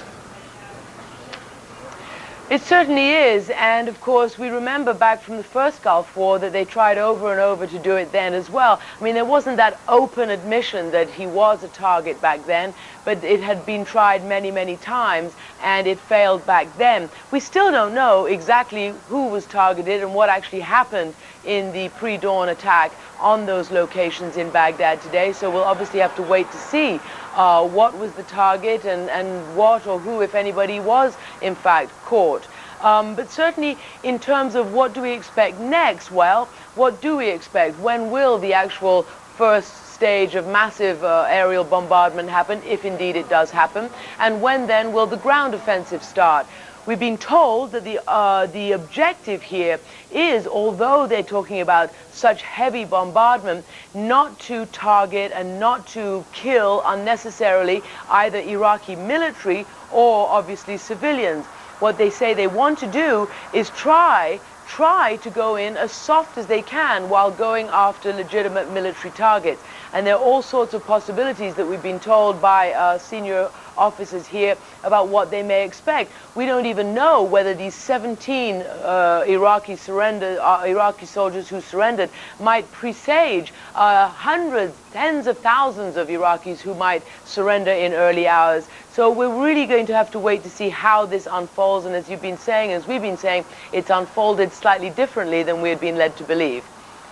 It certainly is, and of course we remember back from the first Gulf War that they tried over and over to do it then as well. I mean, there wasn't that open admission that he was a target back then, but it had been tried many, many times, and it failed back then. We still don't know exactly who was targeted and what actually happened in the pre-dawn attack on those locations in Baghdad today, so we'll obviously have to wait to see what was the target and what or who, if anybody, was in fact caught. But certainly in terms of what do we expect next, well, what do we expect? When will the actual first stage of massive aerial bombardment happen, if indeed it does happen? And when then will the ground offensive start? We've been told that the objective here is, although they're talking about such heavy bombardment, not to target and not to kill unnecessarily either Iraqi military or obviously civilians. What they say they want to do is try to go in as soft as they can while going after legitimate military targets. And there are all sorts of possibilities that we've been told by senior officers here about what they may expect. We don't even know whether these 17 Iraqi soldiers who surrendered might presage hundreds, tens of thousands of Iraqis who might surrender in early hours. So we're really going to have to wait to see how this unfolds. And as you've been saying, as we've been saying, it's unfolded slightly differently than we had been led to believe.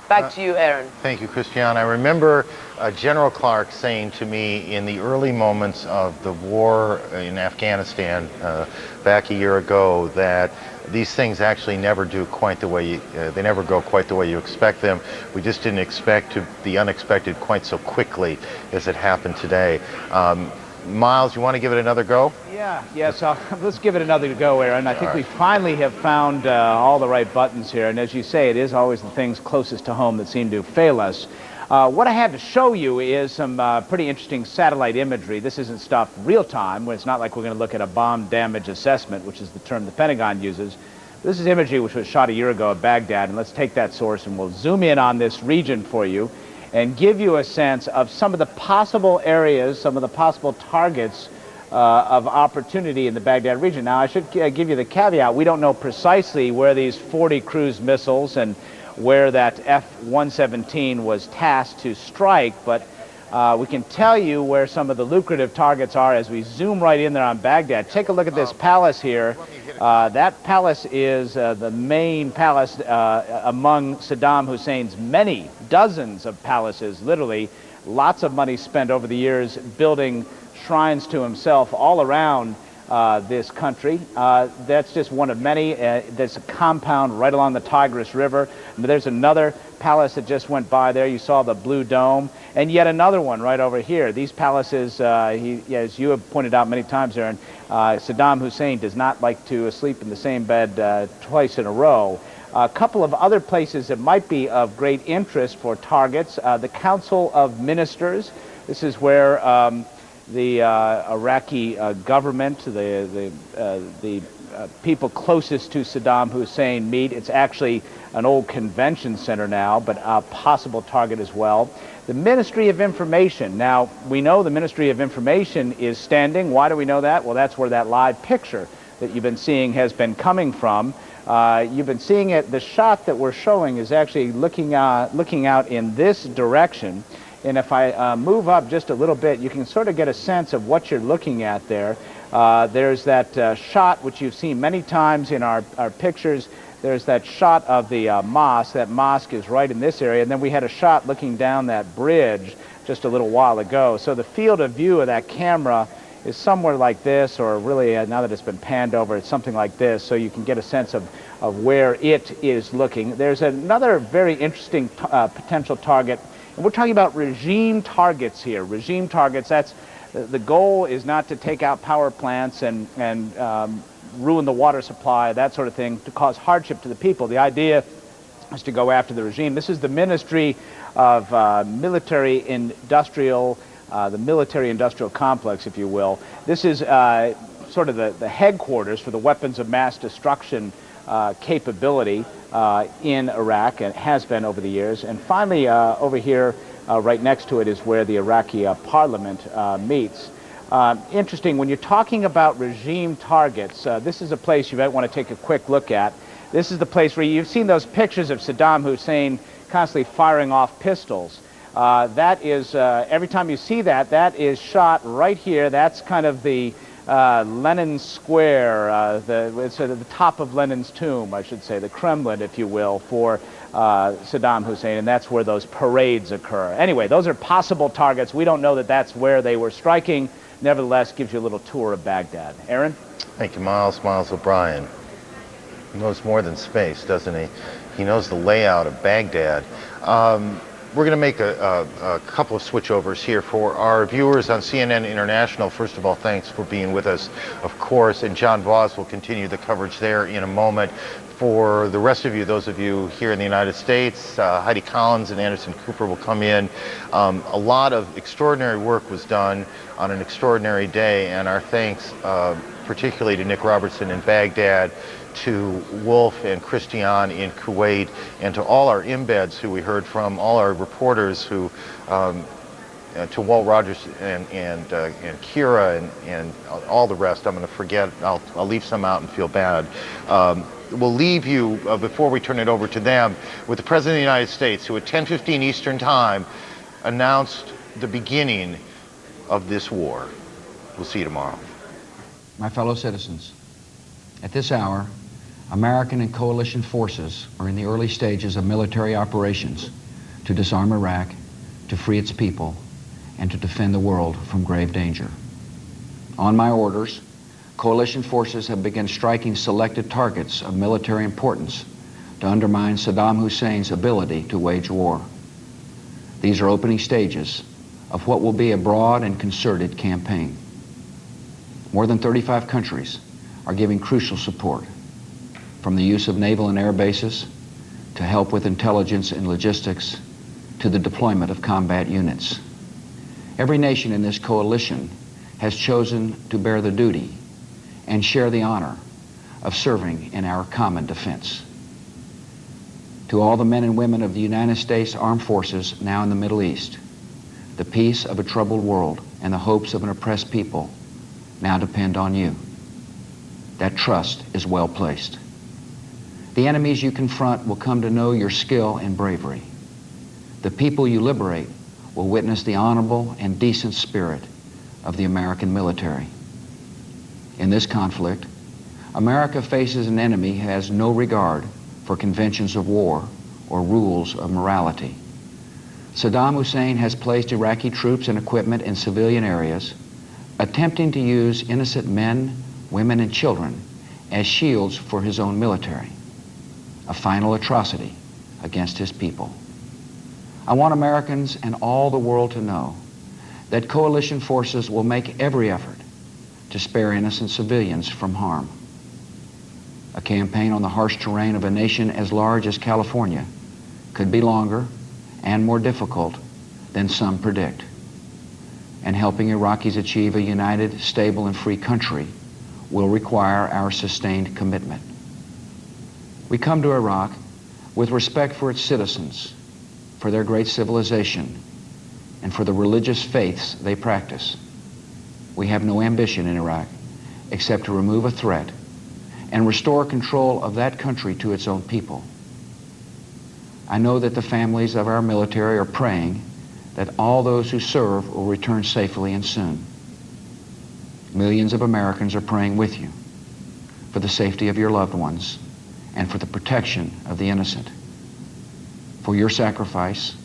Back to you, Aaron. Thank you, Christian. I remember General Clark saying to me in the early moments of the war in Afghanistan back a year ago that these things actually never do quite the way they never go quite the way you expect them. We just didn't expect the unexpected quite so quickly as it happened today. Miles, you want to give it another go? Yes, let's give it another go, Aaron. I think we finally have found all the right buttons here, and as you say, it is always the things closest to home that seem to fail us. What I have to show you is some pretty interesting satellite imagery. This isn't stuff real time, where it's not like we're going to look at a bomb damage assessment, which is the term the Pentagon uses. This is imagery which was shot a year ago at Baghdad, and let's take that source and we'll zoom in on this region for you and give you a sense of some of the possible areas, some of the possible targets of opportunity in the Baghdad region. Now, I should give you the caveat. We don't know precisely where these 40 cruise missiles and where that F-117 was tasked to strike, but we can tell you where some of the lucrative targets are as we zoom right in there on Baghdad. Take a look at this palace here. That palace is the main palace among Saddam Hussein's many dozens of palaces, literally. Lots of money spent over the years building shrines to himself all around this country. That's just one of many. There's a compound right along the Tigris River. There's another palace that just went by there. You saw the Blue Dome. And yet another one right over here. These palaces, as you have pointed out many times, Aaron, Saddam Hussein does not like to sleep in the same bed twice in a row. A couple of other places that might be of great interest for targets. The Council of Ministers. This is where the Iraqi government, the people closest to Saddam Hussein meet. It's actually an old convention center now, but a possible target as well. The Ministry of Information. Now, we know the Ministry of Information is standing. Why do we know that? Well, that's where that live picture that you've been seeing has been coming from. You've been seeing it. The shot that we're showing is actually looking out in this direction. And if I move up just a little bit, you can sort of get a sense of what you're looking at there. There's that shot which you've seen many times in our pictures. There's that shot of the mosque. That mosque is right in this area. And then we had a shot looking down that bridge just a little while ago. So the field of view of that camera is somewhere like this, or really now that it's been panned over, it's something like this, so you can get a sense of where it is looking. There's another very interesting potential target. And we're talking about regime targets here. Regime targets, that's the goal is not to take out power plants and ruin the water supply, that sort of thing, to cause hardship to the people. The idea is to go after the regime. This is the Ministry of Military-Industrial, the military-industrial complex, if you will. This is sort of the headquarters for the weapons of mass destruction capability in Iraq, and has been over the years. And finally, over here, right next to it is where the Iraqi parliament meets. Interesting, when you're talking about regime targets, this is a place you might want to take a quick look at. This is the place where you've seen those pictures of Saddam Hussein constantly firing off pistols. That is, every time you see that, that is shot right here. That's kind of the Lenin Square, it's the top of Lenin's tomb, I should say, the Kremlin, if you will, for Saddam Hussein, and that's where those parades occur. Anyway, those are possible targets. We don't know that that's where they were striking. Nevertheless, gives you a little tour of Baghdad. Aaron? Thank you, Miles. Miles O'Brien. He knows more than space, doesn't he? He knows the layout of Baghdad. We're going to make a couple of switchovers here for our viewers on CNN International. First of all, thanks for being with us, of course, and John Voss will continue the coverage there in a moment. For the rest of you, those of you here in the United States, Heidi Collins and Anderson Cooper will come in. A lot of extraordinary work was done on an extraordinary day, and our thanks particularly to Nick Robertson in Baghdad, to Wolf and Christian in Kuwait, and to all our embeds who we heard from, all our reporters who, to Walt Rogers and Kira and all the rest. I'm going to forget. I'll leave some out and feel bad. We'll leave you, before we turn it over to them, with the President of the United States, who at 10:15 Eastern Time announced the beginning of this war. We'll see you tomorrow. My fellow citizens, at this hour, American and coalition forces are in the early stages of military operations to disarm Iraq, to free its people, and to defend the world from grave danger. On my orders, coalition forces have begun striking selected targets of military importance to undermine Saddam Hussein's ability to wage war. These are opening stages of what will be a broad and concerted campaign. More than 35 countries are giving crucial support, from the use of naval and air bases to help with intelligence and logistics to the deployment of combat units. Every nation in this coalition has chosen to bear the duty and share the honor of serving in our common defense. To all the men and women of the United States Armed Forces now in the Middle East, the peace of a troubled world and the hopes of an oppressed people now depend on you. That trust is well placed. The enemies you confront will come to know your skill and bravery. The people you liberate will witness the honorable and decent spirit of the American military. In this conflict, America faces an enemy who has no regard for conventions of war or rules of morality. Saddam Hussein has placed Iraqi troops and equipment in civilian areas, attempting to use innocent men, women, and children as shields for his own military, a final atrocity against his people. I want Americans and all the world to know that coalition forces will make every effort to spare innocent civilians from harm. A campaign on the harsh terrain of a nation as large as California could be longer and more difficult than some predict. And helping Iraqis achieve a united, stable, and free country will require our sustained commitment. We come to Iraq with respect for its citizens, for their great civilization, and for the religious faiths they practice. We have no ambition in Iraq except to remove a threat and restore control of that country to its own people. I know that the families of our military are praying that all those who serve will return safely and soon. Millions of Americans are praying with you for the safety of your loved ones and for the protection of the innocent. For your sacrifice,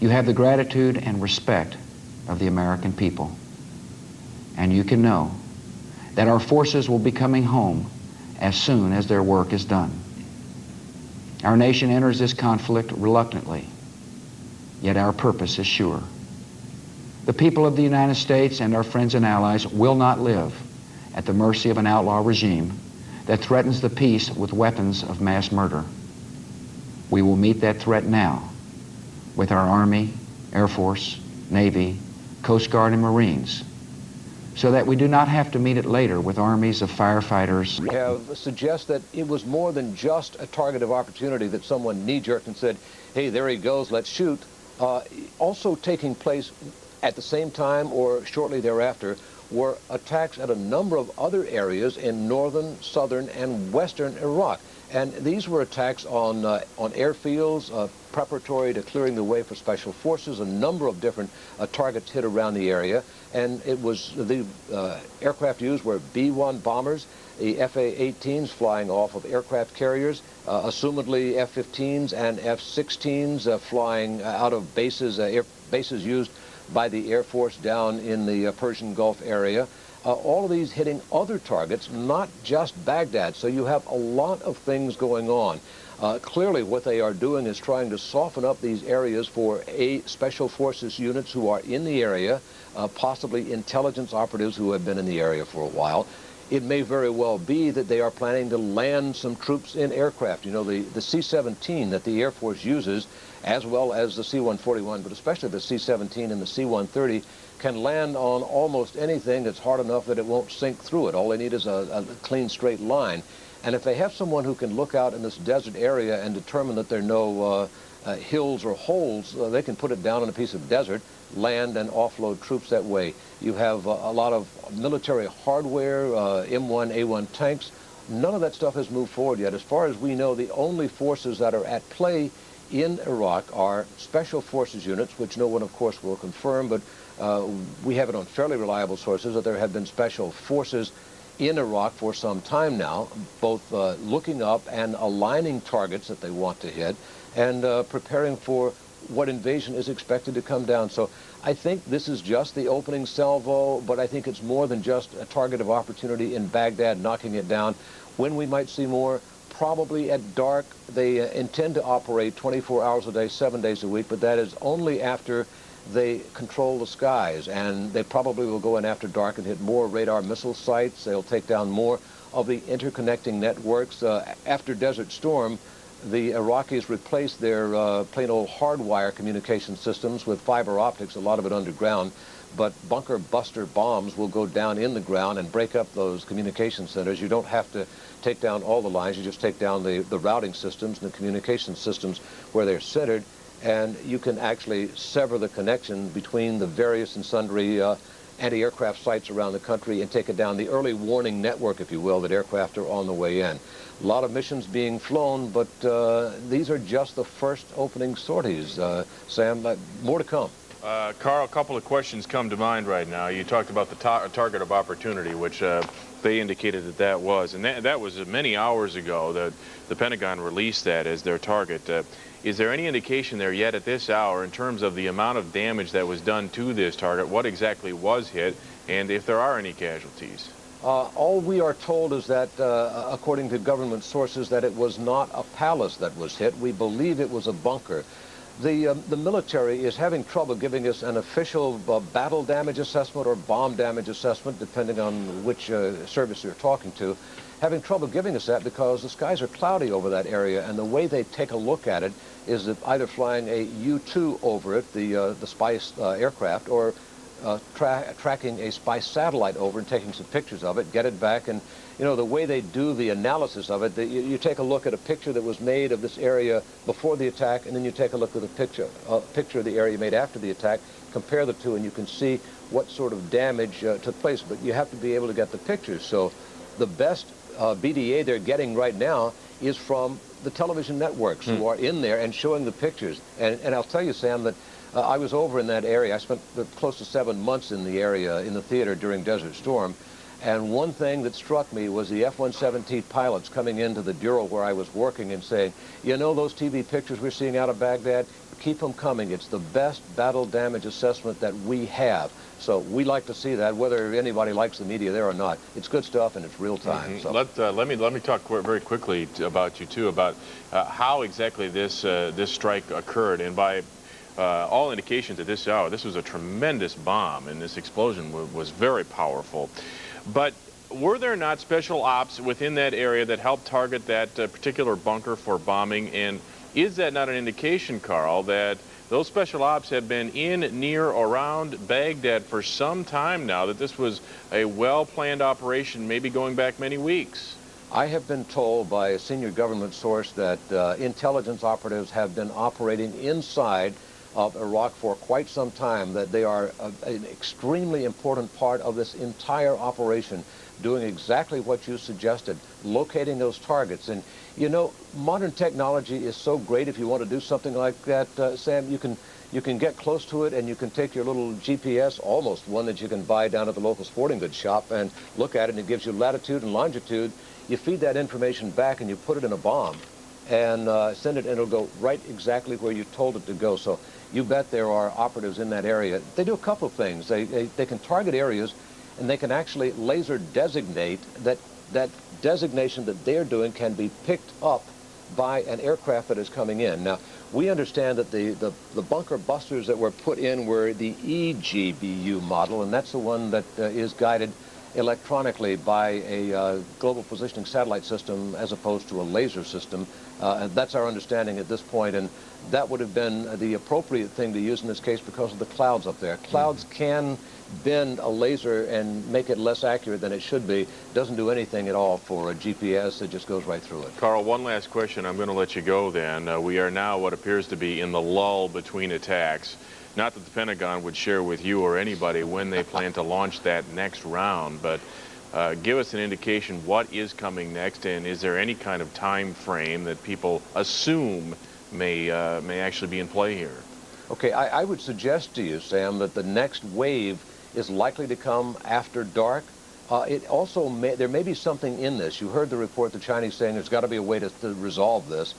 you have the gratitude and respect of the American people. And you can know that our forces will be coming home as soon as their work is done. Our nation enters this conflict reluctantly, yet our purpose is sure. The people of the United States and our friends and allies will not live at the mercy of an outlaw regime that threatens the peace with weapons of mass murder. We will meet that threat now with our Army, Air Force, Navy, Coast Guard, and Marines, so that we do not have to meet it later with armies of firefighters. We have suggest that it was more than just a target of opportunity that someone knee-jerked and said, hey, there he goes, let's shoot. Also taking place at the same time or shortly thereafter were attacks at a number of other areas in northern, southern, and western Iraq. And these were attacks on airfields, preparatory to clearing the way for special forces. A number of different targets hit around the area. And it was the aircraft used were B-1 bombers, the F-A-18s flying off of aircraft carriers, assumedly F-15s and F-16s flying out of bases, bases used by the Air Force down in the Persian Gulf area. All of these hitting other targets, not just Baghdad. So you have a lot of things going on. Clearly what they are doing is trying to soften up these areas for special forces units who are in the area, possibly intelligence operatives who have been in the area for a while. It may very well be that they are planning to land some troops in aircraft. You know, the C-17 that the Air Force uses, as well as the C-141, but especially the C-17 and the C-130, can land on almost anything that's hard enough that it won't sink through it. All they need is a clean, straight line. And if they have someone who can look out in this desert area and determine that there are no hills or holes, they can put it down on a piece of desert, land and offload troops that way. You have a lot of military hardware, M1, A1 tanks. None of that stuff has moved forward yet. As far as we know, the only forces that are at play in Iraq are special forces units, which no one, of course, will confirm, but we have it on fairly reliable sources that there have been special forces in Iraq for some time now, both looking up and aligning targets that they want to hit and preparing for what invasion is expected to come down. So I think this is just the opening salvo, but I think it's more than just a target of opportunity in Baghdad, knocking it down. When we might see more, probably at dark. They intend to operate 24 hours a day, 7 days a week, but that is only after they control the skies, and they probably will go in after dark and hit more radar missile sites. They'll take down more of the interconnecting networks. After Desert Storm, the Iraqis replaced their plain old hardwire communication systems with fiber optics, a lot of it underground. But bunker buster bombs will go down in the ground and break up those communication centers. You don't have to take down all the lines. You just take down the routing systems and the communication systems where they're centered, and you can actually sever the connection between the various and sundry anti-aircraft sites around the country and take it down, the early warning network, if you will, that aircraft are on the way in. A lot of missions being flown, but these are just the first opening sorties. Sam, more to come. Carl, a couple of questions come to mind right now. You talked about the target of opportunity, which they indicated that was. And that was many hours ago that the Pentagon released that as their target. Is there any indication there yet at this hour in terms of the amount of damage that was done to this target, what exactly was hit, and if there are any casualties? All we are told is that, according to government sources, that it was not a palace that was hit. We believe it was a bunker. The military is having trouble giving us an official battle damage assessment or bomb damage assessment, depending on which service you're talking to, having trouble giving us that because the skies are cloudy over that area, and the way they take a look at it is that either flying a U-2 over it, the spy aircraft, or tracking a spy satellite over and taking some pictures of it, get it back, and you know, the way they do the analysis of it, you take a look at a picture that was made of this area before the attack, and then you take a look at the picture of the area made after the attack, compare the two, and you can see what sort of damage took place. But you have to be able to get the pictures. So the best BDA they're getting right now is from the television networks who are in there and showing the pictures. And I'll tell you, Sam, that I was over in that area. I spent close to 7 months in the area, in the theater during Desert Storm. And one thing that struck me was the F-117 pilots coming into the bureau where I was working and saying, you know, those TV pictures we're seeing out of Baghdad, keep them coming. It's the best battle damage assessment that we have. So we like to see that, whether anybody likes the media there or not. It's good stuff and it's real time. So. Let me talk very quickly about you too, about how exactly this strike occurred. And by all indications at this hour, this was a tremendous bomb, and this explosion was very powerful. But were there not special ops within that area that helped target that particular bunker for bombing? And is that not an indication, Carl, that those special ops have been in, near, around Baghdad for some time now, that this was a well-planned operation, maybe going back many weeks? I have been told by a senior government source that intelligence operatives have been operating inside of Iraq for quite some time, that they are an extremely important part of this entire operation, doing exactly what you suggested, locating those targets. And you know, modern technology is so great. If you want to do something like that, Sam, you can get close to it, and you can take your little GPS, almost one that you can buy down at the local sporting goods shop, and look at it, and it gives you latitude and longitude. You feed that information back and you put it in a bomb and send it, and it'll go right exactly where you told it to go. So you bet there are operatives in that area. They do a couple of things. They can target areas, and they can actually laser designate that designation that they're doing can be picked up by an aircraft that is coming in. Now, we understand that the bunker busters that were put in were the EGBU model, and that's the one that is guided electronically by a global positioning satellite system as opposed to a laser system. And that's our understanding at this point, and that would have been the appropriate thing to use in this case because of the clouds up there. Clouds can bend a laser and make it less accurate than it should be. It doesn't do anything at all for a GPS. It just goes right through it. Carl, one last question. I'm going to let you go then. We are now what appears to be in the lull between attacks. Not that the Pentagon would share with you or anybody when they plan to launch that next round, but give us an indication what is coming next, and is there any kind of time frame that people assume may actually be in play here? Okay, I would suggest to you, Sam, that the next wave is likely to come after dark. It also there may be something in this. You heard the report, the Chinese saying there's got to be a way to resolve this.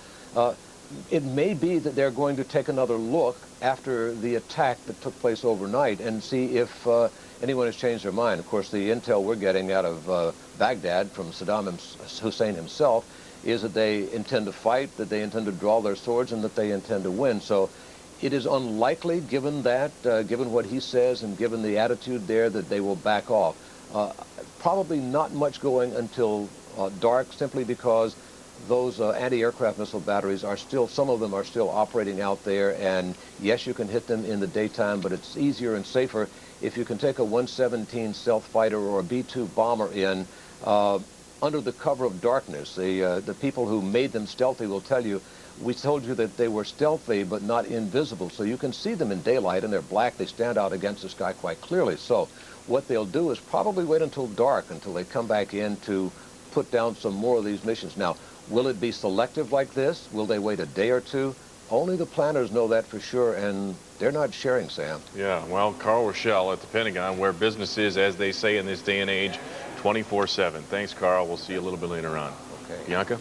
It may be that they're going to take another look after the attack that took place overnight and see if anyone has changed their mind. Of course, the intel we're getting out of Baghdad from Saddam Hussein himself is that they intend to fight, that they intend to draw their swords, and that they intend to win. So it is unlikely, given that, given what he says and given the attitude there, that they will back off. Probably not much going until dark, simply because those anti-aircraft missile batteries are still, some of them are still operating out there, and yes, you can hit them in the daytime, but it's easier and safer if you can take a 117 stealth fighter or a B-2 bomber in under the cover of darkness. The people who made them stealthy will tell you, we told you that they were stealthy but not invisible, so you can see them in daylight, and they're black. They stand out against the sky quite clearly. So what they'll do is probably wait until dark, until they come back in to put down some more of these missions. Now, will it be selective like this? Will they wait a day or two? Only the planners know that for sure, and they're not sharing, Sam. Yeah, well, Carl Rochelle at the Pentagon, where business is, as they say in this day and age, 24/7. Thanks, Carl. We'll see you a little bit later on. Okay. Bianca?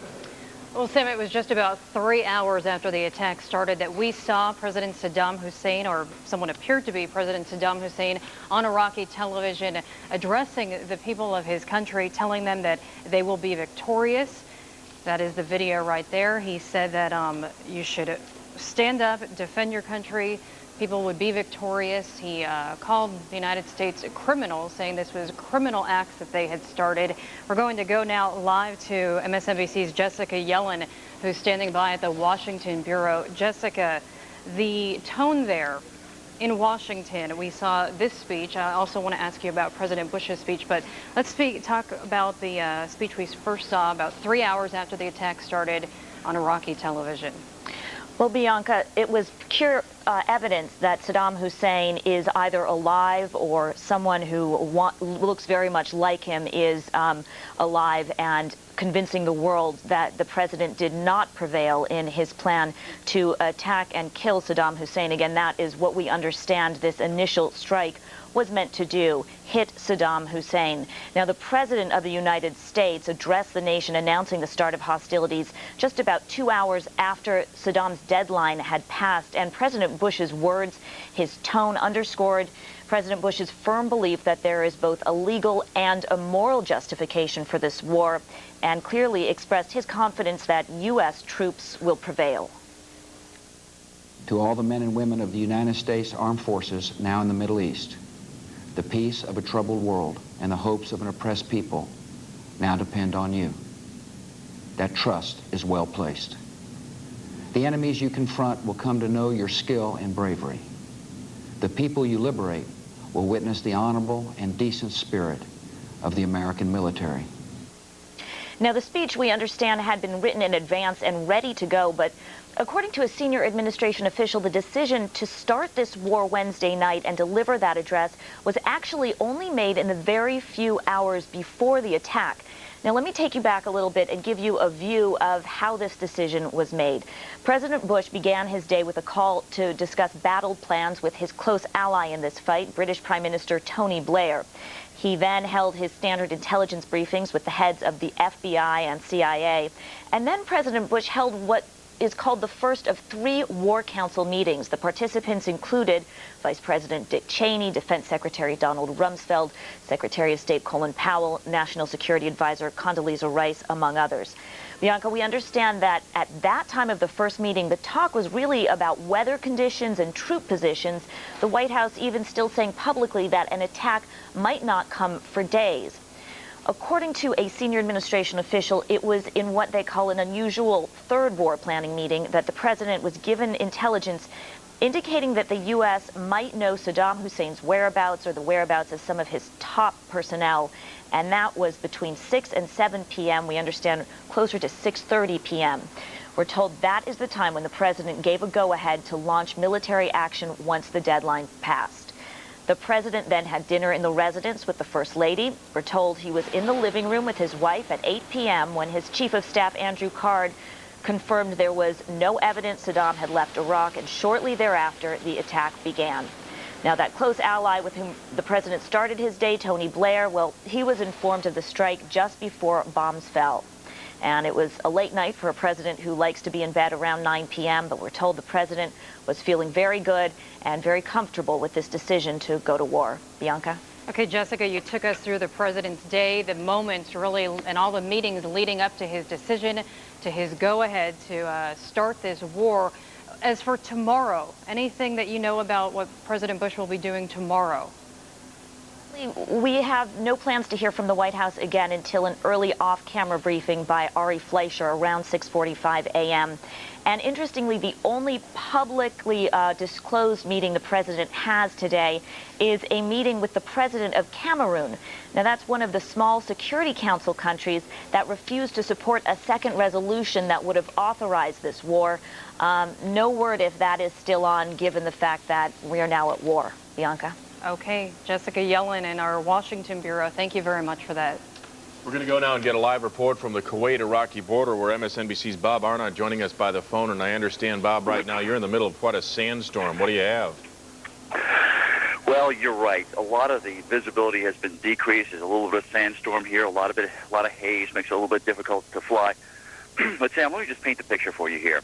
Well, Sam, it was just about 3 hours after the attack started that we saw President Saddam Hussein, or someone appeared to be President Saddam Hussein, on Iraqi television addressing the people of his country, telling them that they will be victorious. That is the video right there. He said that you should stand up, defend your country. People would be victorious. He called the United States a criminal, saying this was criminal acts that they had started. We're going to go now live to MSNBC's Jessica Yellen, who's standing by at the Washington Bureau. Jessica, the tone there in Washington, we saw this speech. I also want to ask you about President Bush's speech, but let's talk about the speech we first saw about 3 hours after the attack started on Iraqi television. Well, Bianca, it was pure evidence that Saddam Hussein is either alive or someone who looks very much like him is alive, and convincing the world that the president did not prevail in his plan to attack and kill Saddam Hussein. Again, that is what we understand this initial strike was meant to do, hit Saddam Hussein. Now, the President of the United States addressed the nation announcing the start of hostilities just about 2 hours after Saddam's deadline had passed, and President Bush's words, his tone underscored President Bush's firm belief that there is both a legal and a moral justification for this war, and clearly expressed his confidence that U.S. troops will prevail. To all the men and women of the United States Armed Forces now in the Middle East, the peace of a troubled world and the hopes of an oppressed people now depend on you. That trust is well placed. The enemies you confront will come to know your skill and bravery. The people you liberate will witness the honorable and decent spirit of the American military. Now, the speech, we understand, had been written in advance and ready to go, but according to a senior administration official, the decision to start this war Wednesday night and deliver that address was actually only made in the very few hours before the attack. Now, let me take you back a little bit and give you a view of how this decision was made. President Bush began his day with a call to discuss battle plans with his close ally in this fight, British Prime Minister Tony Blair. He then held his standard intelligence briefings with the heads of the FBI and CIA. And then President Bush held what is called the first of 3 War Council meetings. The participants included Vice President Dick Cheney, Defense Secretary Donald Rumsfeld, Secretary of State Colin Powell, National Security Advisor Condoleezza Rice, among others. Bianca, we understand that at that time of the first meeting, the talk was really about weather conditions and troop positions, the White House even still saying publicly that an attack might not come for days. According to a senior administration official, it was in what they call an unusual third war planning meeting that the president was given intelligence indicating that the U.S. might know Saddam Hussein's whereabouts or the whereabouts of some of his top personnel, and that was between 6 and 7 p.m. We understand closer to 6:30 p.m. We're told that is the time when the president gave a go-ahead to launch military action once the deadline passed. The president then had dinner in the residence with the First Lady. We're told he was in the living room with his wife at 8 p.m. when his Chief of Staff, Andrew Card, confirmed there was no evidence Saddam had left Iraq, and shortly thereafter, the attack began. Now, that close ally with whom the president started his day, Tony Blair, well, he was informed of the strike just before bombs fell. And it was a late night for a president who likes to be in bed around 9 p.m., but we're told the president was feeling very good and very comfortable with this decision to go to war. Bianca? Okay, Jessica, you took us through the president's day, the moments really, and all the meetings leading up to his decision, to his go-ahead to start this war. As for tomorrow, anything that you know about what President Bush will be doing tomorrow? We have no plans to hear from the White House again until an early off-camera briefing by Ari Fleischer around 6:45 a.m. And interestingly, the only publicly disclosed meeting the president has today is a meeting with the president of Cameroon. Now, that's one of the small Security Council countries that refused to support a second resolution that would have authorized this war. No word if that is still on, given the fact that we are now at war. Bianca. Okay, Jessica Yellen in our Washington bureau, thank you very much for that. We're going to go now and get a live report from the Kuwait-Iraqi border, where MSNBC's Bob Arnott joining us by the phone. And I understand, Bob, right now you're in the middle of quite a sandstorm. What do you have? Well, you're right. A lot of the visibility has been decreased. There's a little bit of sandstorm here, a lot of haze, makes it a little bit difficult to fly. But Sam, let me just paint the picture for you here.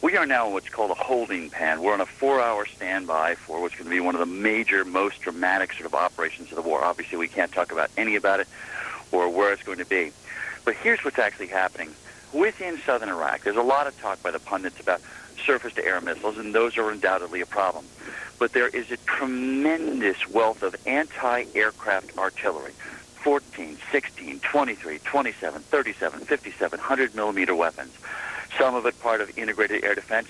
We are now in what's called a holding pen. We're on a 4-hour standby for what's going to be one of the major, most dramatic sort of operations of the war. Obviously, we can't talk about any about it or where it's going to be. But here's what's actually happening. Within southern Iraq, there's a lot of talk by the pundits about surface-to-air missiles, and those are undoubtedly a problem. But there is a tremendous wealth of anti-aircraft artillery. 14, 16, 23, 27, 37, 57, 100-millimeter weapons. Some of it part of integrated air defense,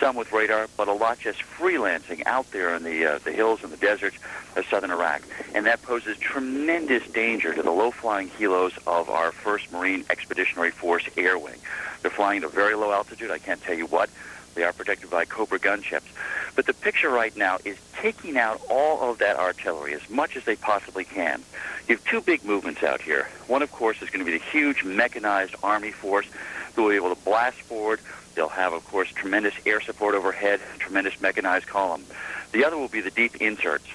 some with radar, but a lot just freelancing out there in the hills and the deserts of southern Iraq. And that poses tremendous danger to the low-flying helos of our 1st Marine Expeditionary Force Air Wing. They're flying at a very low altitude, I can't tell you what. They are protected by Cobra gunships. But the picture right now is taking out all of that artillery as much as they possibly can. You have two big movements out here. One, of course, is going to be the huge mechanized Army force who will be able to blast forward. They'll have, of course, tremendous air support overhead, tremendous mechanized column. The other will be the deep inserts.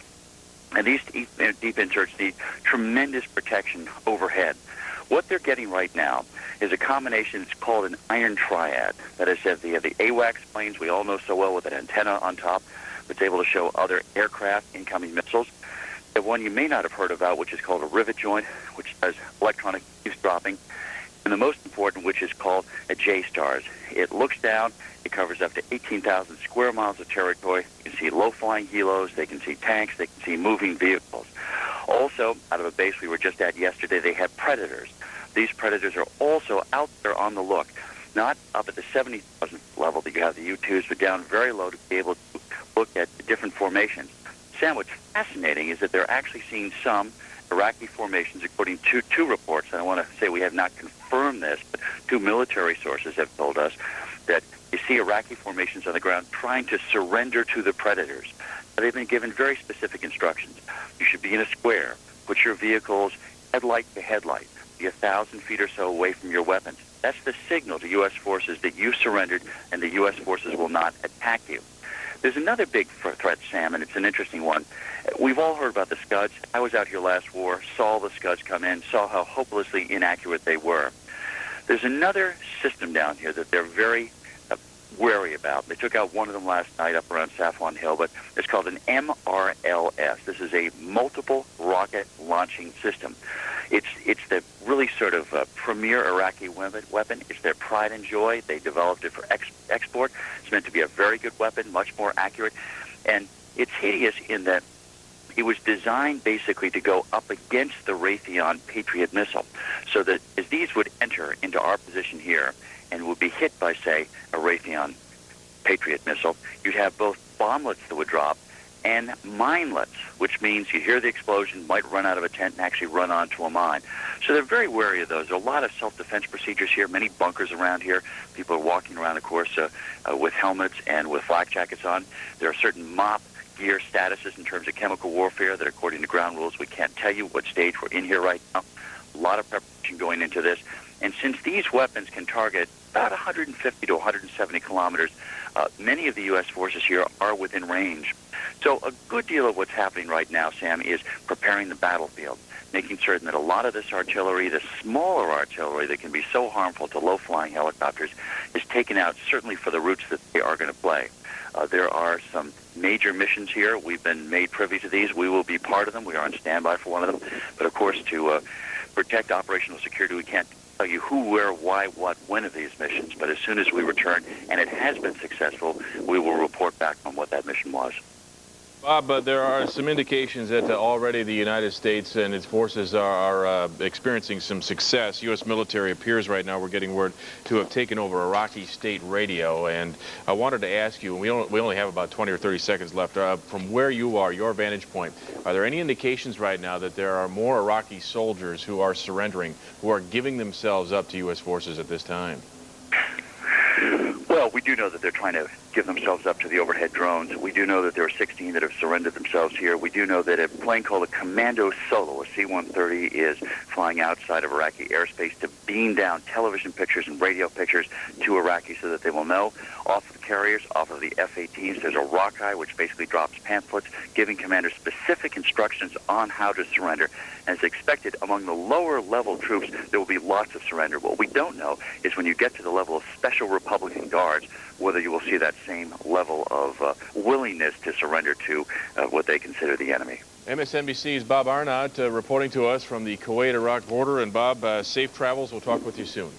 And these deep inserts need tremendous protection overhead. What they're getting right now is a combination. It's called an iron triad. That is, they have the AWACS planes we all know so well with an antenna on top that's able to show other aircraft incoming missiles. The one you may not have heard about, which is called a rivet joint, which does electronic eavesdropping. And the most important, which is called a J-STARS. It looks down. It covers up to 18,000 square miles of territory. You can see low-flying helos. They can see tanks. They can see moving vehicles. Also, out of a base we were just at yesterday, they have Predators. These Predators are also out there on the look, not up at the 70,000 level that you have the U-2s, but down very low to be able to look at different formations. Sam, what's fascinating is that they're actually seeing some Iraqi formations, according to two reports, and I want to say we have not confirmed this, but two military sources have told us that you see Iraqi formations on the ground trying to surrender to the Predators. They've been given very specific instructions. You should be in a square. Put your vehicles headlight to headlight. Be 1,000 feet or so away from your weapons. That's the signal to U.S. forces that you've surrendered and the U.S. forces will not attack you. There's another big threat, Sam, and it's an interesting one. We've all heard about the Scuds. I was out here last war, saw the Scuds come in, saw how hopelessly inaccurate they were. There's another system down here that they're very wary about. They took out one of them last night up around Safwan Hill, but it's called an MRLS. This is a multiple rocket launching system. It's the really sort of premier Iraqi weapon. It's their pride and joy. They developed it for export. It's meant to be a very good weapon, much more accurate. And it's hideous in that it was designed basically to go up against the Raytheon Patriot missile, so that as these would enter into our position here and would be hit by, say, a Raytheon Patriot missile, you'd have both bomblets that would drop and minelets, which means you hear the explosion, might run out of a tent and actually run onto a mine. So they're very wary of those. There are a lot of self-defense procedures here, many bunkers around here. People are walking around, of course, with helmets and with flak jackets on. There are certain MOP gear statuses in terms of chemical warfare that, according to ground rules, we can't tell you what stage we're in here right now. A lot of preparation going into this. And since these weapons can target about 150 to 170 kilometers, many of the U.S. forces here are within range. So a good deal of what's happening right now, Sam, is preparing the battlefield, making certain that a lot of this artillery, the smaller artillery that can be so harmful to low-flying helicopters, is taken out, certainly for the routes that they are going to play. There are some major missions here. We've been made privy to these. We will be part of them. We are on standby for one of them. But, of course, to protect operational security, we can't tell you who, where, why, what, when of these missions. But as soon as we return, and it has been successful, we will report back on what that mission was. Bob, there are some indications that already the United States and its forces are experiencing some success. U.S. military appears right now, we're getting word, to have taken over Iraqi state radio. And I wanted to ask you, and we only have about 20 or 30 seconds left, from where you are, your vantage point, are there any indications right now that there are more Iraqi soldiers who are surrendering, who are giving themselves up to U.S. forces at this time? Well, we do know that they're trying to give themselves up to the overhead drones. We do know that there are 16 that have surrendered themselves here. We do know that a plane called a Commando Solo, a C-130, is flying outside of Iraqi airspace to beam down television pictures and radio pictures to Iraqis so that they will know. Off of the carriers, off of the F-18s, there's a rockeye, which basically drops pamphlets giving commanders specific instructions on how to surrender. As expected, among the lower-level troops, there will be lots of surrender. What we don't know is when you get to the level of Special Republican Guards, whether you will see that same level of willingness to surrender to what they consider the enemy. MSNBC's Bob Arnott reporting to us from the Kuwait-Iraq border. And Bob, safe travels. We'll talk with you soon.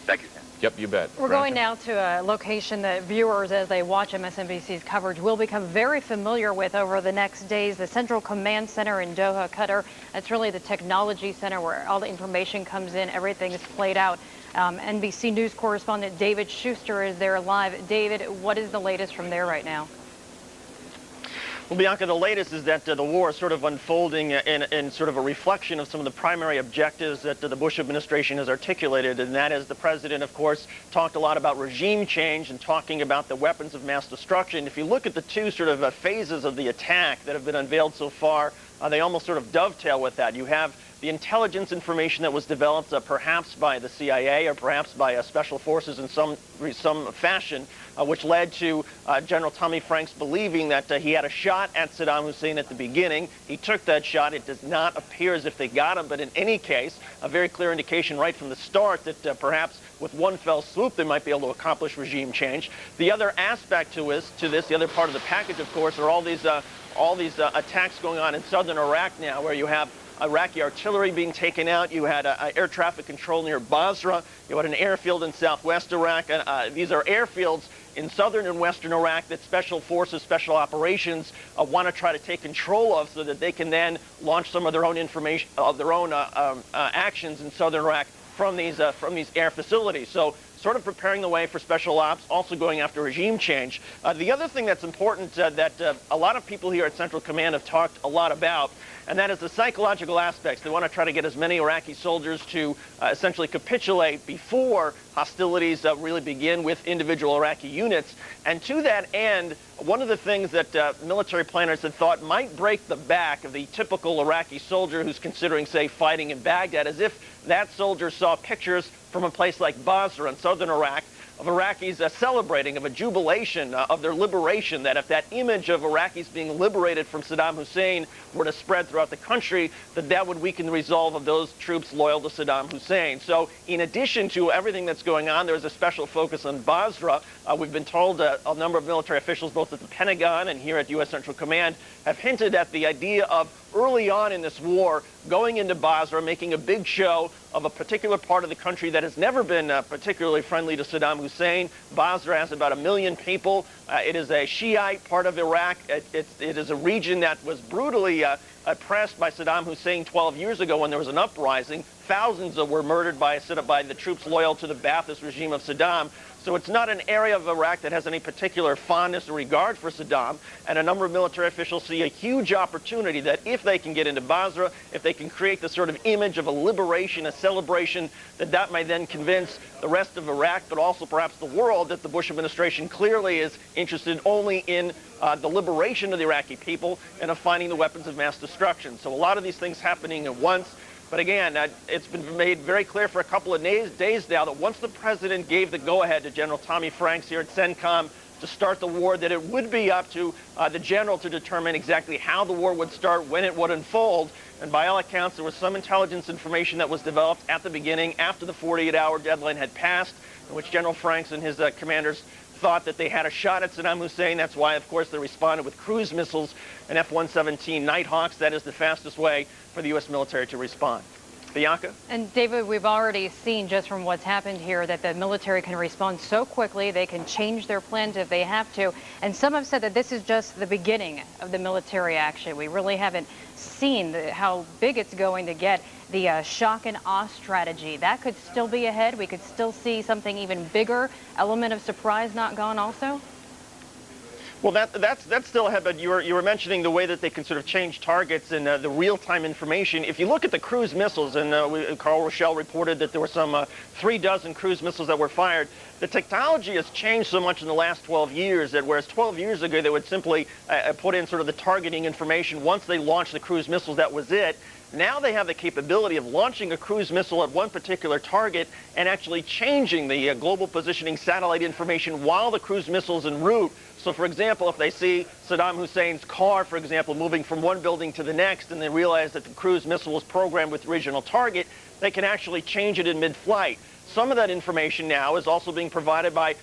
Thank you, Sam. Yep, you bet. We're going now to a location that viewers, as they watch MSNBC's coverage, will become very familiar with over the next days. The Central Command Center in Doha, Qatar. That's really the technology center where all the information comes in, everything is played out. NBC News correspondent David Schuster is there live. David, what is the latest from there right now? Well, Bianca, the latest is that the war is sort of unfolding in sort of a reflection of some of the primary objectives that the Bush administration has articulated, and that is the president, of course, talked a lot about regime change and talking about the weapons of mass destruction. If you look at the two sort of phases of the attack that have been unveiled so far, they almost sort of dovetail with that. You have the intelligence information that was developed perhaps by the CIA or perhaps by special forces in some fashion, which led to General Tommy Franks believing that he had a shot at Saddam Hussein at the beginning. He took that shot. It does not appear as if they got him, but in any case, a very clear indication right from the start that perhaps with one fell swoop they might be able to accomplish regime change. The other aspect to this, the other part of the package, of course, are all these attacks going on in southern Iraq now, where you have Iraqi artillery being taken out. You had air traffic control near Basra. You had an airfield in southwest Iraq. These are airfields in southern and western Iraq that special forces, special operations want to try to take control of so that they can then launch some of their own information, actions in southern Iraq from these air facilities. So sort of preparing the way for special ops, also going after regime change. The other thing that's important that a lot of people here at Central Command have talked a lot about, and that is the psychological aspects. They want to try to get as many Iraqi soldiers to essentially capitulate before hostilities really begin with individual Iraqi units. And to that end, one of the things that military planners had thought might break the back of the typical Iraqi soldier who's considering, say, fighting in Baghdad, as if that soldier saw pictures from a place like Basra in southern Iraq of Iraqis celebrating, of a jubilation of their liberation, that if that image of Iraqis being liberated from Saddam Hussein were to spread throughout the country, that would weaken the resolve of those troops loyal to Saddam Hussein. So in addition to everything that's going on, there's a special focus on Basra. We've been told a number of military officials, both at the Pentagon and here at U.S. Central Command, have hinted at the idea of early on in this war going into Basra, making a big show of a particular part of the country that has never been particularly friendly to Saddam Hussein. Basra has about 1 million people. It is a Shiite part of Iraq. It is a region that was brutally oppressed by Saddam Hussein 12 years ago when there was an uprising. Thousands were murdered by the troops loyal to the Ba'athist regime of Saddam. So it's not an area of Iraq that has any particular fondness or regard for Saddam, and a number of military officials see a huge opportunity that if they can get into Basra, if they can create the sort of image of a liberation, a celebration, that might then convince the rest of Iraq, but also perhaps the world, that the Bush administration clearly is interested only in the liberation of the Iraqi people and of finding the weapons of mass destruction. So a lot of these things happening at once. But again, it's been made very clear for a couple of days now that once the president gave the go-ahead to General Tommy Franks here at CENTCOM to start the war, that it would be up to the general to determine exactly how the war would start, when it would unfold. And by all accounts, there was some intelligence information that was developed at the beginning, after the 48-hour deadline had passed, in which General Franks and his commanders thought that they had a shot at Saddam Hussein. That's why, of course, they responded with cruise missiles and F-117 Nighthawks. That is the fastest way for the U.S. military to respond. Bianca? And David, we've already seen just from what's happened here that the military can respond so quickly. They can change their plans if they have to. And some have said that this is just the beginning of the military action. We really haven't seen how big it's going to get. The shock and awe strategy, that could still be ahead. We could still see something even bigger. Element of surprise not gone also? Well, that's still ahead, but you were mentioning the way that they can sort of change targets and the real-time information. If you look at the cruise missiles, and Carl Rochelle reported that there were some 36 cruise missiles that were fired, the technology has changed so much in the last 12 years that whereas 12 years ago they would simply put in sort of the targeting information once they launched the cruise missiles, that was it. Now they have the capability of launching a cruise missile at one particular target and actually changing the global positioning satellite information while the cruise missile is en route. So, for example, if they see Saddam Hussein's car, for example, moving from one building to the next and they realize that the cruise missile was programmed with the original target, they can actually change it in mid-flight. Some of that information now is also being provided by